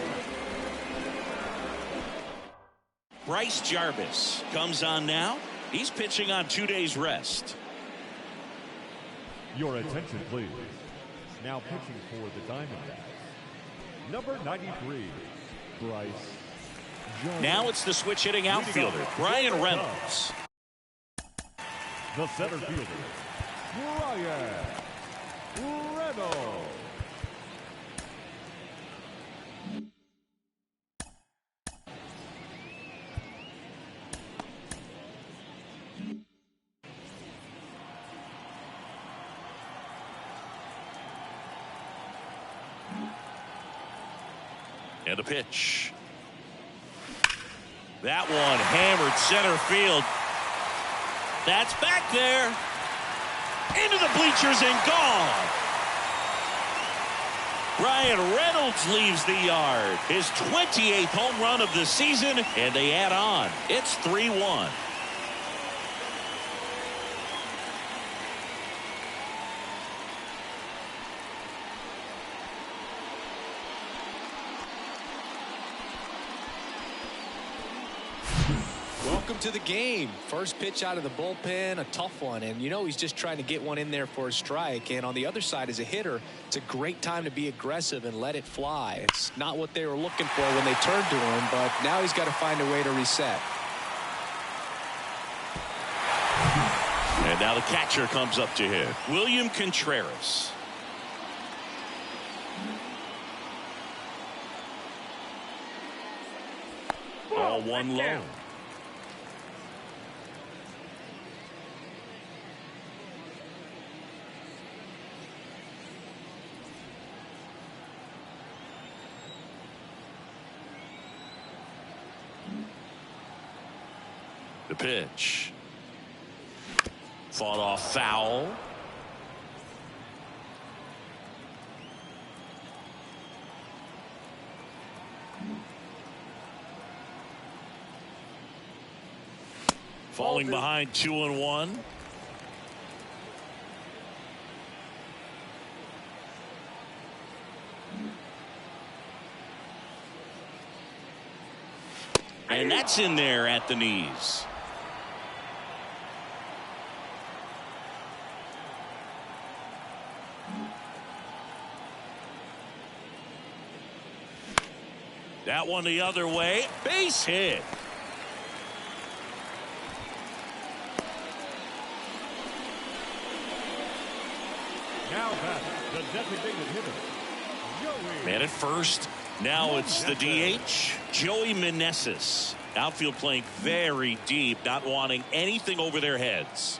Bryce Jarvis comes on now. He's pitching on 2 days rest. Your attention, please. Now pitching for the Diamondbacks, number 93, Bryce Jones. Now it's the switch hitting outfielder, Brian Reynolds. The center fielder, Brian Reynolds. And a pitch. That one hammered center field. That's back there. Into the bleachers and gone. Ryan Reynolds leaves the yard. His 28th home run of the season, and they add on. It's 3-1. Welcome to the game. First pitch out of the bullpen, a tough one, and you know he's just trying to get one in there for a strike. And on the other side, as a hitter, it's a great time to be aggressive and let it fly. It's not what they were looking for when they turned to him, but now he's got to find a way to reset. And now the catcher comes up to hit. William Contreras. All one low. The pitch. Fought off foul. Falling behind 2-1. And that's in there at the knees. That one the other way. Base hit. Now back, the designated hitter, Joey. Man at first. Now it's the DH, Joey Meneses. Outfield playing very deep, not wanting anything over their heads.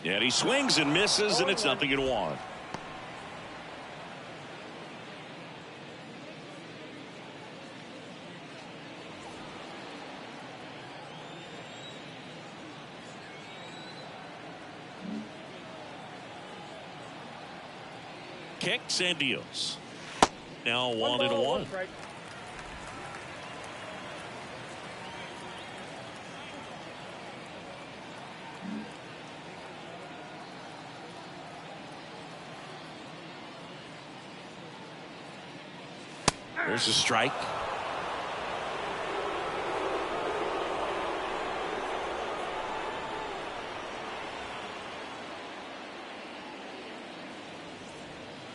And he swings and misses, and it's 0-1. Kicks and deals. Now 1-1. There's a strike.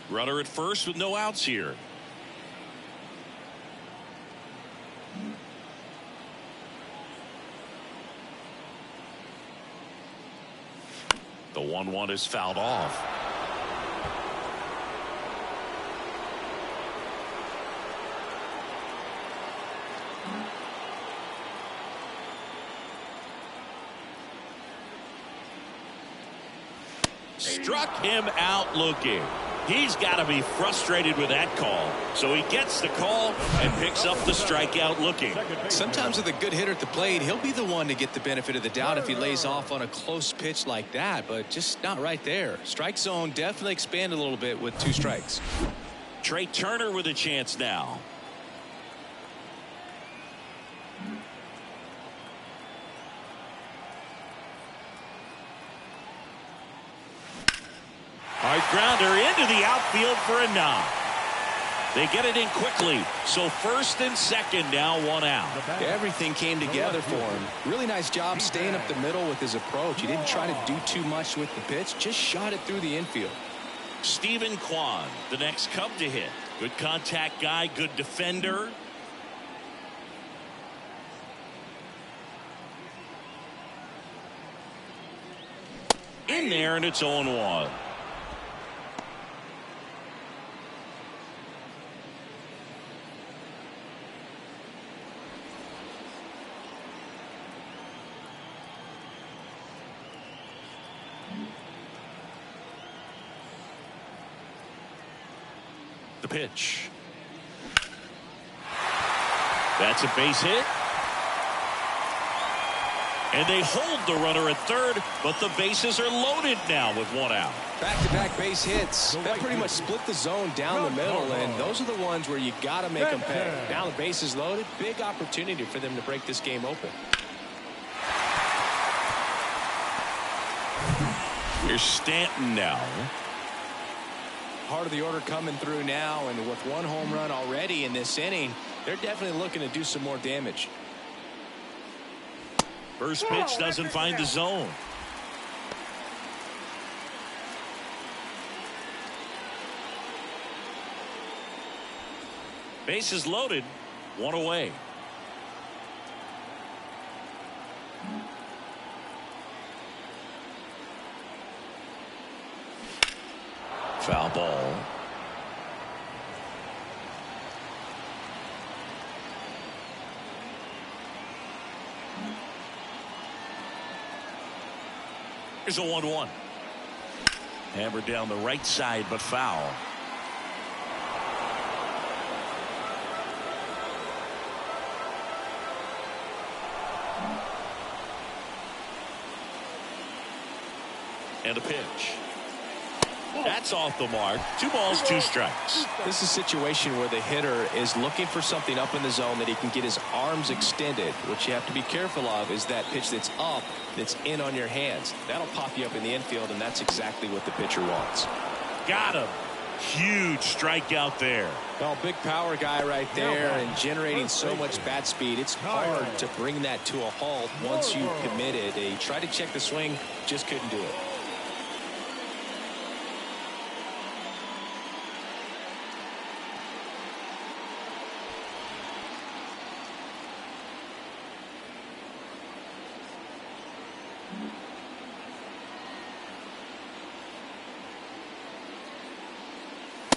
Runner at first with no outs here. The 1-1 is fouled off. Struck him out looking. He's got to be frustrated with that call. So he gets the call and picks up the strikeout looking. Sometimes with a good hitter at the plate, he'll be the one to get the benefit of the doubt if he lays off on a close pitch like that, but just not right there. Strike zone definitely expanded a little bit with 2 strikes. Trey Turner with a chance now. Hard grounder into the outfield for a knock. They get it in quickly. So first and second, now 1 out. Everything came together for him. Really nice job staying up the middle with his approach. He didn't try to do too much with the pitch, just shot it through the infield. Stephen Kwan, the next Cub to hit. Good contact guy, good defender. In there, and it's 0-1. The pitch. That's a base hit. And they hold the runner at third, but the bases are loaded now with one out. Back-to-back base hits. That pretty much split the zone down the middle, and those are the ones where you got to make them pay. Now the base is loaded. Big opportunity for them to break this game open. Here's Stanton now. Heart of the order coming through now, and with one home run already in this inning, they're definitely looking to do some more damage. First pitch doesn't find the zone. Bases loaded, one away. Foul ball. Here's a 1-1. Hammered down the right side, but foul. And a pitch. That's off the mark. 2 balls, 2 strikes. This is a situation where the hitter is looking for something up in the zone that he can get his arms extended. What you have to be careful of is that pitch that's up, that's in on your hands. That'll pop you up in the infield, and that's exactly what the pitcher wants. Got him. Huge strikeout there. Well, big power guy right there, and generating so much bat speed. It's hard to bring that to a halt once you've committed. He tried to check the swing, just couldn't do it.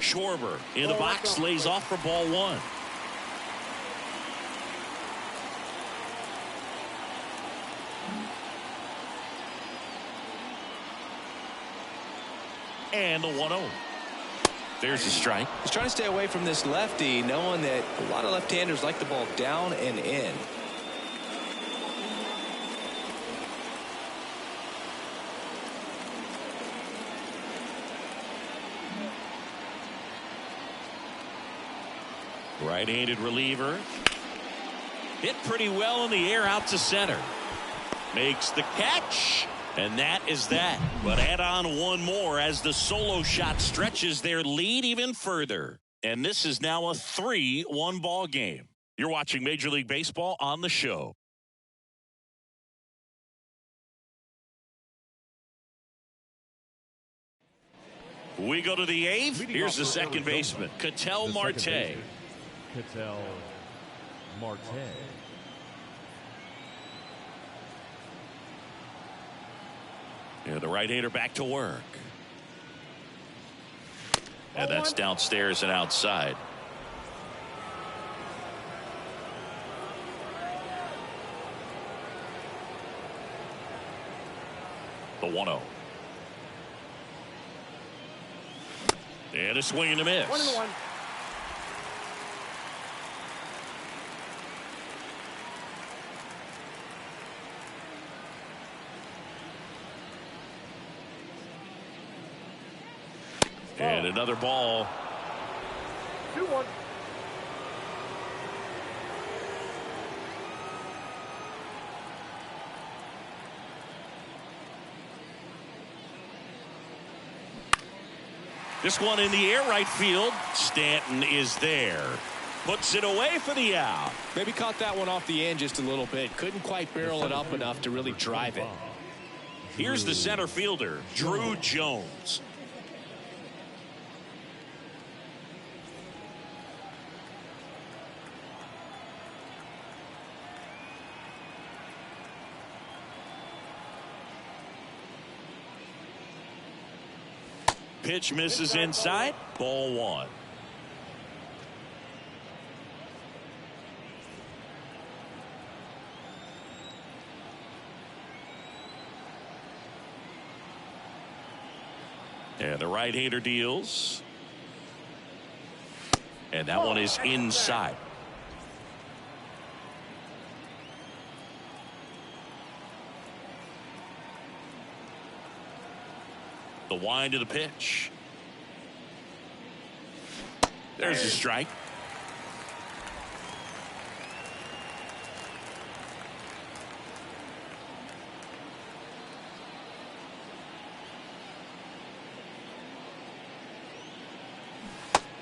Schwarber in the box, lays off for ball 1. And the 1-0. There's a strike. He's trying to stay away from this lefty, knowing that a lot of left-handers like the ball down and in. Right-handed reliever. Hit pretty well in the air out to center. Makes the catch. And that is that. But add on one more as the solo shot stretches their lead even further. And this is now a 3-1 ball game. You're watching Major League Baseball on the show. We go to the 8th. Here's the second baseman, Ketel Marte. Ketel Marte. Yeah, the right-hander back to work. And that's downstairs and outside. The 1-0. And a swing and a miss. 1-1. And another ball. 2-1. This one in the air right field. Stanton is there. Puts it away for the out. Maybe caught that one off the end just a little bit. Couldn't quite barrel it up enough to really drive it. Here's the center fielder, Drew Jones. Pitch misses inside. Ball 1. And the right-hander deals. And that one is inside. The wind of the pitch. There's a strike.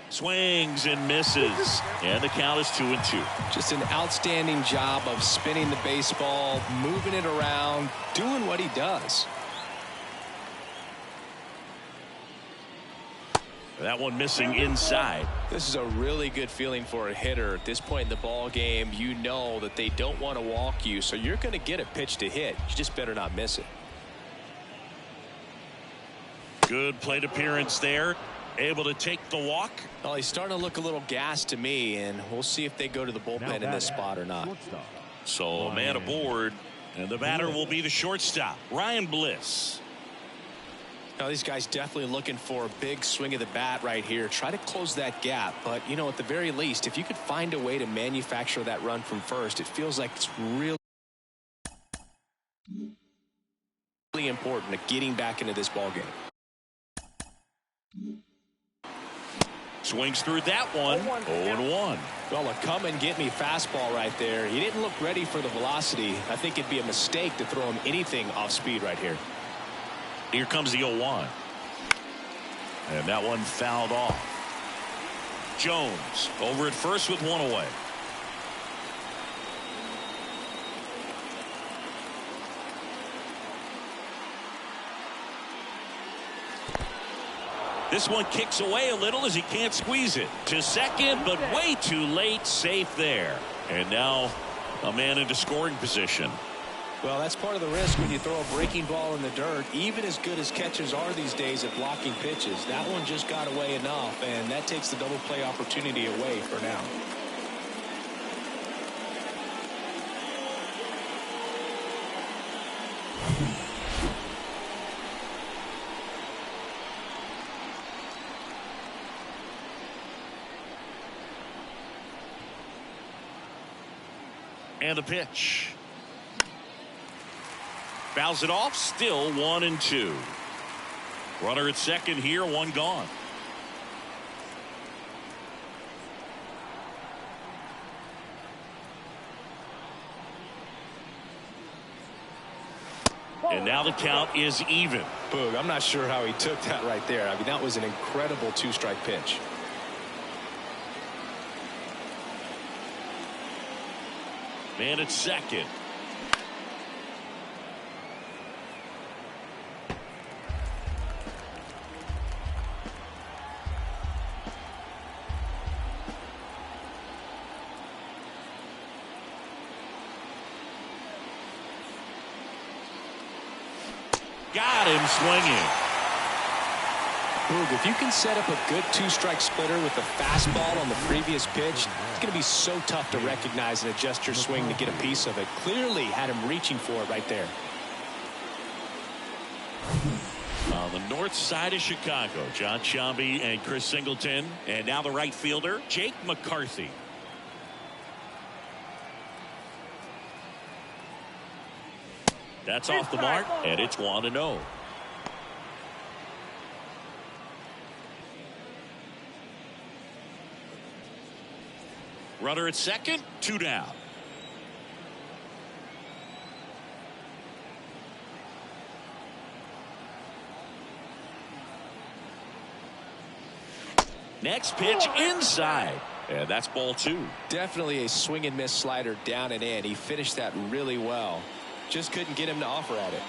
Swings and misses. And the count is 2-2. Just an outstanding job of spinning the baseball, moving it around, doing what he does. That one missing inside. This is a really good feeling for a hitter at this point in the ball game. You know that they don't want to walk you, so you're going to get a pitch to hit. You just better not miss it. Good plate appearance there. Able to take the walk. Well, he's starting to look a little gassed to me, and we'll see if they go to the bullpen in this spot or not. So a man aboard, and the batter will be the shortstop, Ryan Bliss. Now, these guys definitely looking for a big swing of the bat right here. Try to close that gap, but you know, at the very least, if you could find a way to manufacture that run from first, it feels like it's really important to getting back into this ball game. Swings through that one. 0-1. Well, a come and get me fastball right there. He didn't look ready for the velocity. I think it'd be a mistake to throw him anything off speed right here. Here comes the 0-1. And that one fouled off. Jones over at first with one away. This one kicks away a little as he can't squeeze it to second, but way too late. Safe there. And now a man into scoring position. Well, that's part of the risk when you throw a breaking ball in the dirt. Even as good as catchers are these days at blocking pitches, that one just got away enough, and that takes the double play opportunity away for now. And the pitch. Fouls it off. Still 1-2. Runner at second here. One gone. And now the count is even. Boog, I'm not sure how he took that right there. I mean, that was an incredible two-strike pitch. Man at second. Got him swinging. Boog, if you can set up a good two-strike splitter with the fastball on the previous pitch, it's going to be so tough to recognize and adjust your swing to get a piece of it. Clearly had him reaching for it right there. On the north side of Chicago, John Sciambi and Chris Singleton. And now the right fielder, Jake McCarthy. That's off the mark, and it's 1-0. Runner at second, 2 down. Next pitch inside. And that's ball 2. Definitely a swing and miss slider down and in. He finished that really well. Just couldn't get him to offer at it.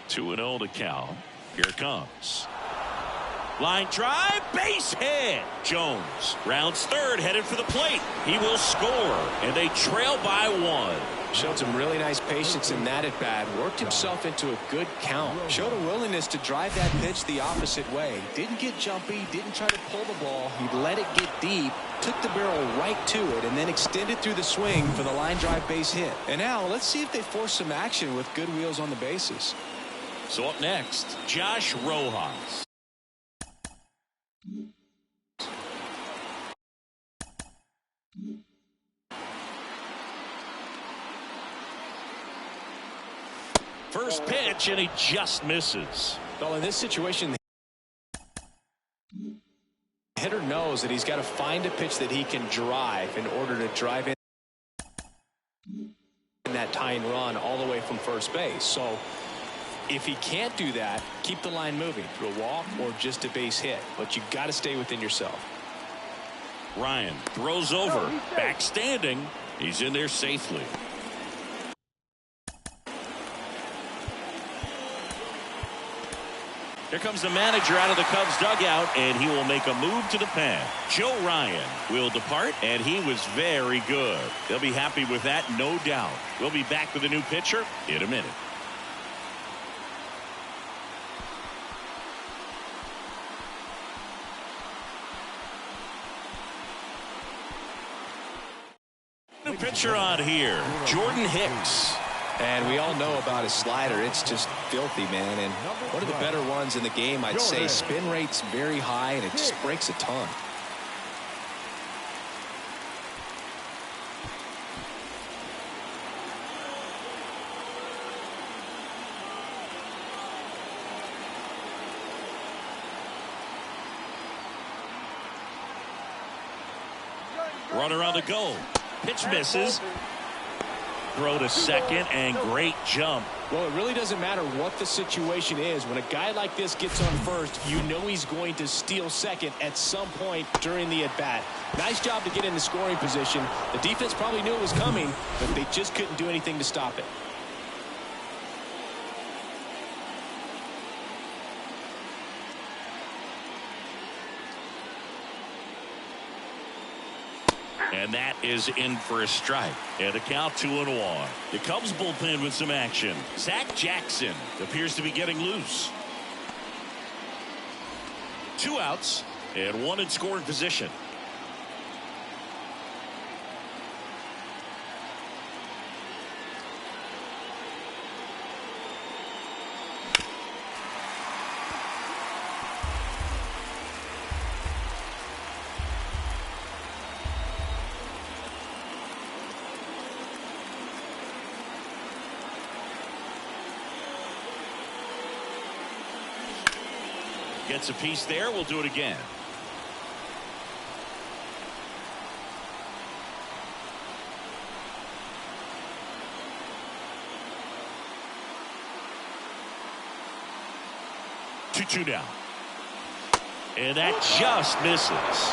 Two and 0 to count. Here it comes. Line drive, base hit. Jones rounds third, headed for the plate. He will score, and they trail by 1. Showed some really nice patience in that at bat. Worked himself into a good count. Showed a willingness to drive that pitch the opposite way. Didn't get jumpy. Didn't try to pull the ball. He let it get deep. Took the barrel right to it and then extended through the swing for the line drive base hit. And now let's see if they force some action with good wheels on the bases. So up next, Josh Rojas. First pitch, and he just misses. Well, in this situation, the hitter knows that he's got to find a pitch that he can drive in order to drive in that tying run all the way from first base. So if he can't do that, keep the line moving through a walk or just a base hit. But you got to stay within yourself. Ryan throws over, back standing. He's in there safely. Here comes the manager out of the Cubs dugout, and he will make a move to the pen. Joe Ryan will depart, and he was very good. They'll be happy with that, no doubt. We'll be back with a new pitcher in a minute. New pitcher on here, Jordan Hicks. And we all know about his slider. It's just filthy, man. And one of the better ones in the game, I'd say. Spin rate's very high, and it just breaks a ton. Runner on the go. Pitch misses. Throw to second, and great jump. Well, it really doesn't matter what the situation is. When a guy like this gets on first, you know he's going to steal second at some point during the at-bat. Nice job to get into scoring position. The defense probably knew it was coming, but they just couldn't do anything to stop it. And that is in for a strike. And the count 2-1. The Cubs bullpen with some action. Zach Jackson appears to be getting loose. 2 outs and 1 in scoring position. Gets a piece there. We'll do it again. Two down. And that just misses.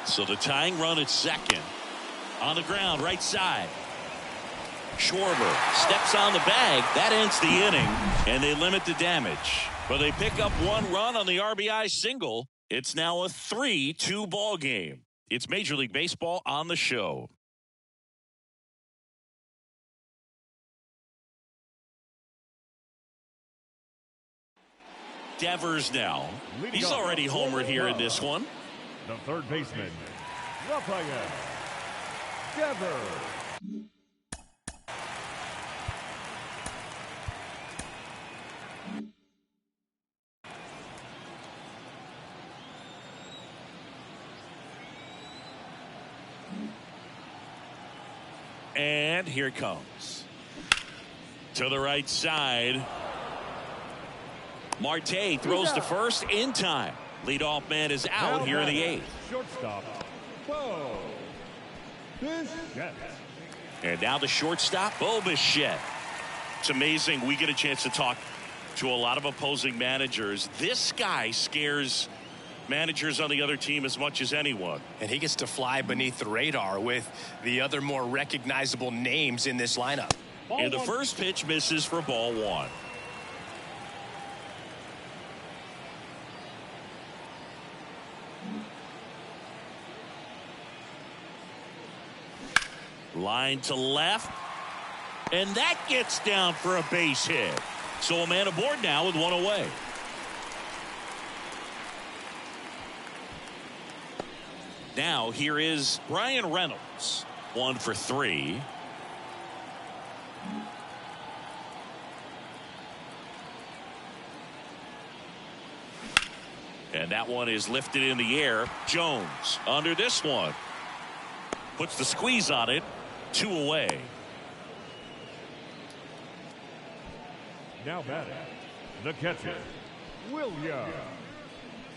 So the tying run at second. On the ground, right side. Schwarber steps on the bag. That ends the inning, and they limit the damage. But they pick up 1 run on the RBI single. It's now a 3-2 ball game. It's Major League Baseball on the show. Devers now. He's already homered here in this one. The third baseman, Rafael Devers. And here it comes. To the right side. Marte throws to first in time. Leadoff man is out here in the 8th. Shortstop, Bo Bichette. And now the shortstop, Bo Bichette. It's amazing. We get a chance to talk to a lot of opposing managers. This guy scares managers on the other team as much as anyone. And he gets to fly beneath the radar with the other more recognizable names in this lineup. And the first pitch misses for ball 1. Line to left, and that gets down for a base hit. So a man aboard now with one away. Now here is Brian Reynolds. 1 for 3. And that one is lifted in the air. Jones under this one. Puts the squeeze on it. 2 away. Now batting, the catcher, William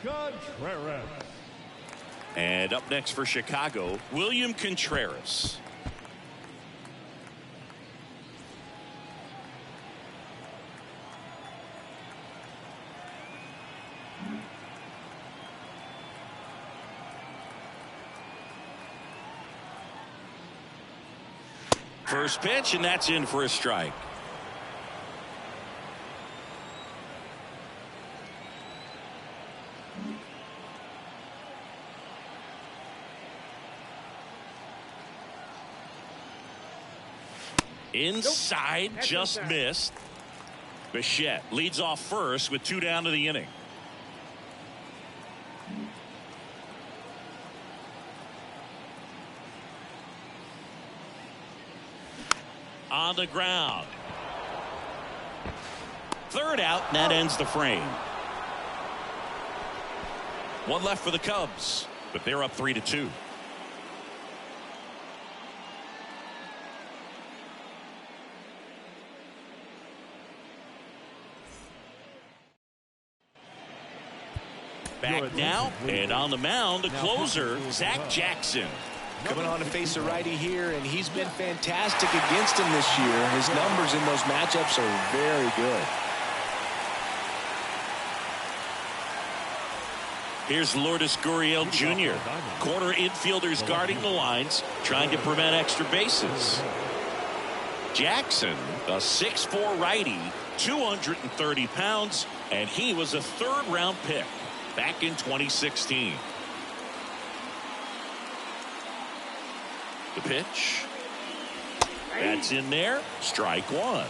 Contreras. And up next for Chicago, William Contreras. First pitch, and that's in for a strike. Inside, just missed. Bichette leads off first with 2 down to the inning. On the ground. Third out, and that ends the frame. 1 left for the Cubs, but they're up 3-2. Back now, and on the mound, the closer, Zach Jackson. Coming on to face a righty here, and he's been fantastic against him this year. His numbers in those matchups are very good. Here's Lourdes Gurriel Jr. Corner infielders guarding the lines, trying to prevent extra bases. Jackson, a 6'4" righty, 230 pounds, and he was a 3rd-round pick back in 2016. The pitch. That's in there. Strike 1.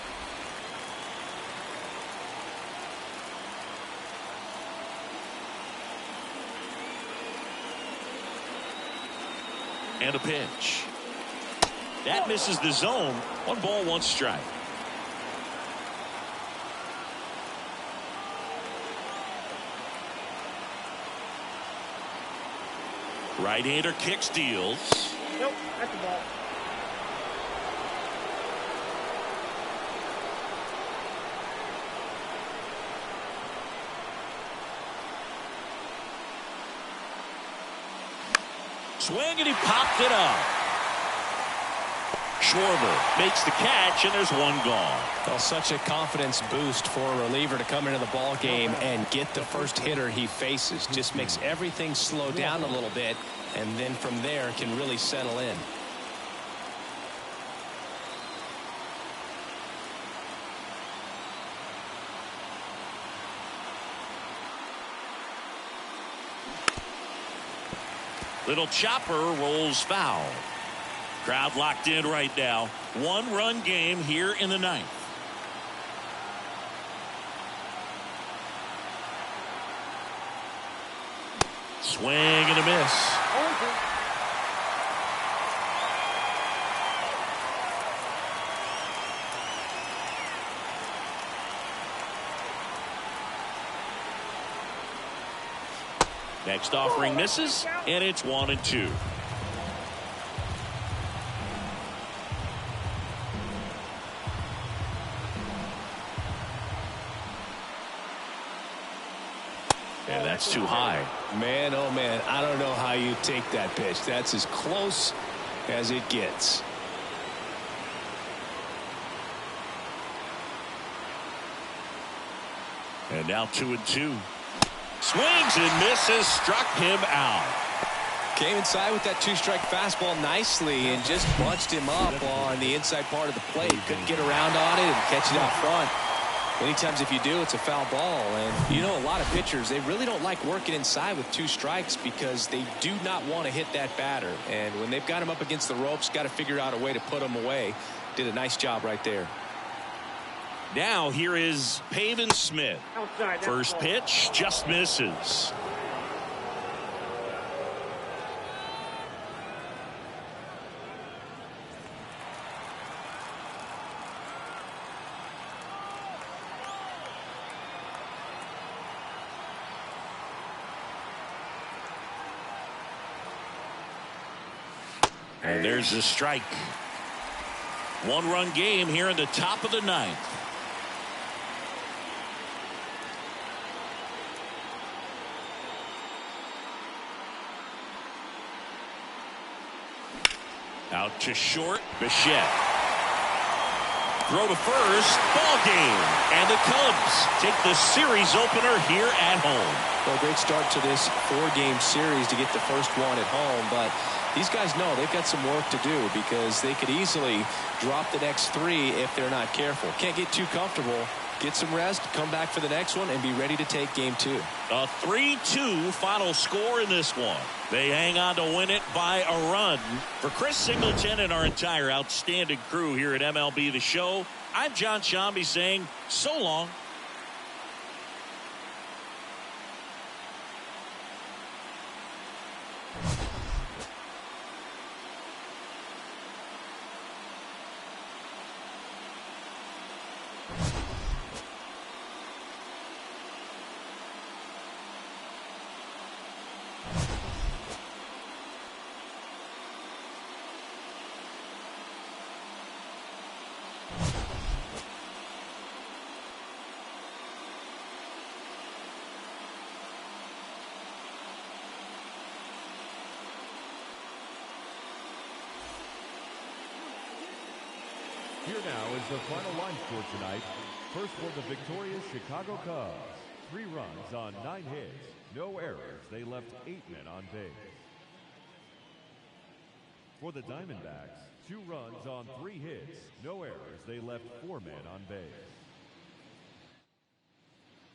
And a pitch. That misses the zone. 1 ball, 1 strike. Right-hander kick steals. Nope, that's the ball. Swing, and he popped it up. Schwarber makes the catch, and there's 1 gone. Well, such a confidence boost for a reliever to come into the ball game and get the first hitter he faces. Just makes everything slow down a little bit, and then from there can really settle in. Little chopper rolls foul. Crowd locked in right now. 1-run game here in the 9th. Swing and a miss. Next offering misses, and it's 1-2. And that's too high. Man, oh man, I don't know how you take that pitch. That's as close as it gets. And now 2-2. Swings and misses, struck him out. Came inside with that 2-strike fastball nicely and just bunched him up on the inside part of the plate. Couldn't get around on it and catch it out front. Many times if you do, it's a foul ball. And you know, a lot of pitchers, they really don't like working inside with 2 strikes because they do not want to hit that batter. And when they've got him up against the ropes, got to figure out a way to put him away. Did a nice job right there. Now here is Pavin Smith. First pitch just misses. And there's a strike. One-run game here in the top of the ninth. Out to short, Bichette. Throw to first, ball game. And the Cubs take the series opener here at home. Well, great start to this 4-game series to get the first one at home, but these guys know they've got some work to do because they could easily drop the next 3 if they're not careful. Can't get too comfortable. Get some rest, come back for the next one, and be ready to take game 2. A 3-2 final score in this one. They hang on to win it by a run. For Chris Singleton and our entire outstanding crew here at MLB The Show, I'm John Shambi saying so long. Here now is the final line score tonight. First for the victorious Chicago Cubs. 3 runs on 9 hits. No errors. They left 8 men on base. For the Diamondbacks, 2 runs on 3 hits. No errors. They left 4 men on base.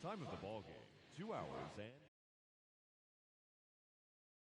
Time of the ball game, 2 hours and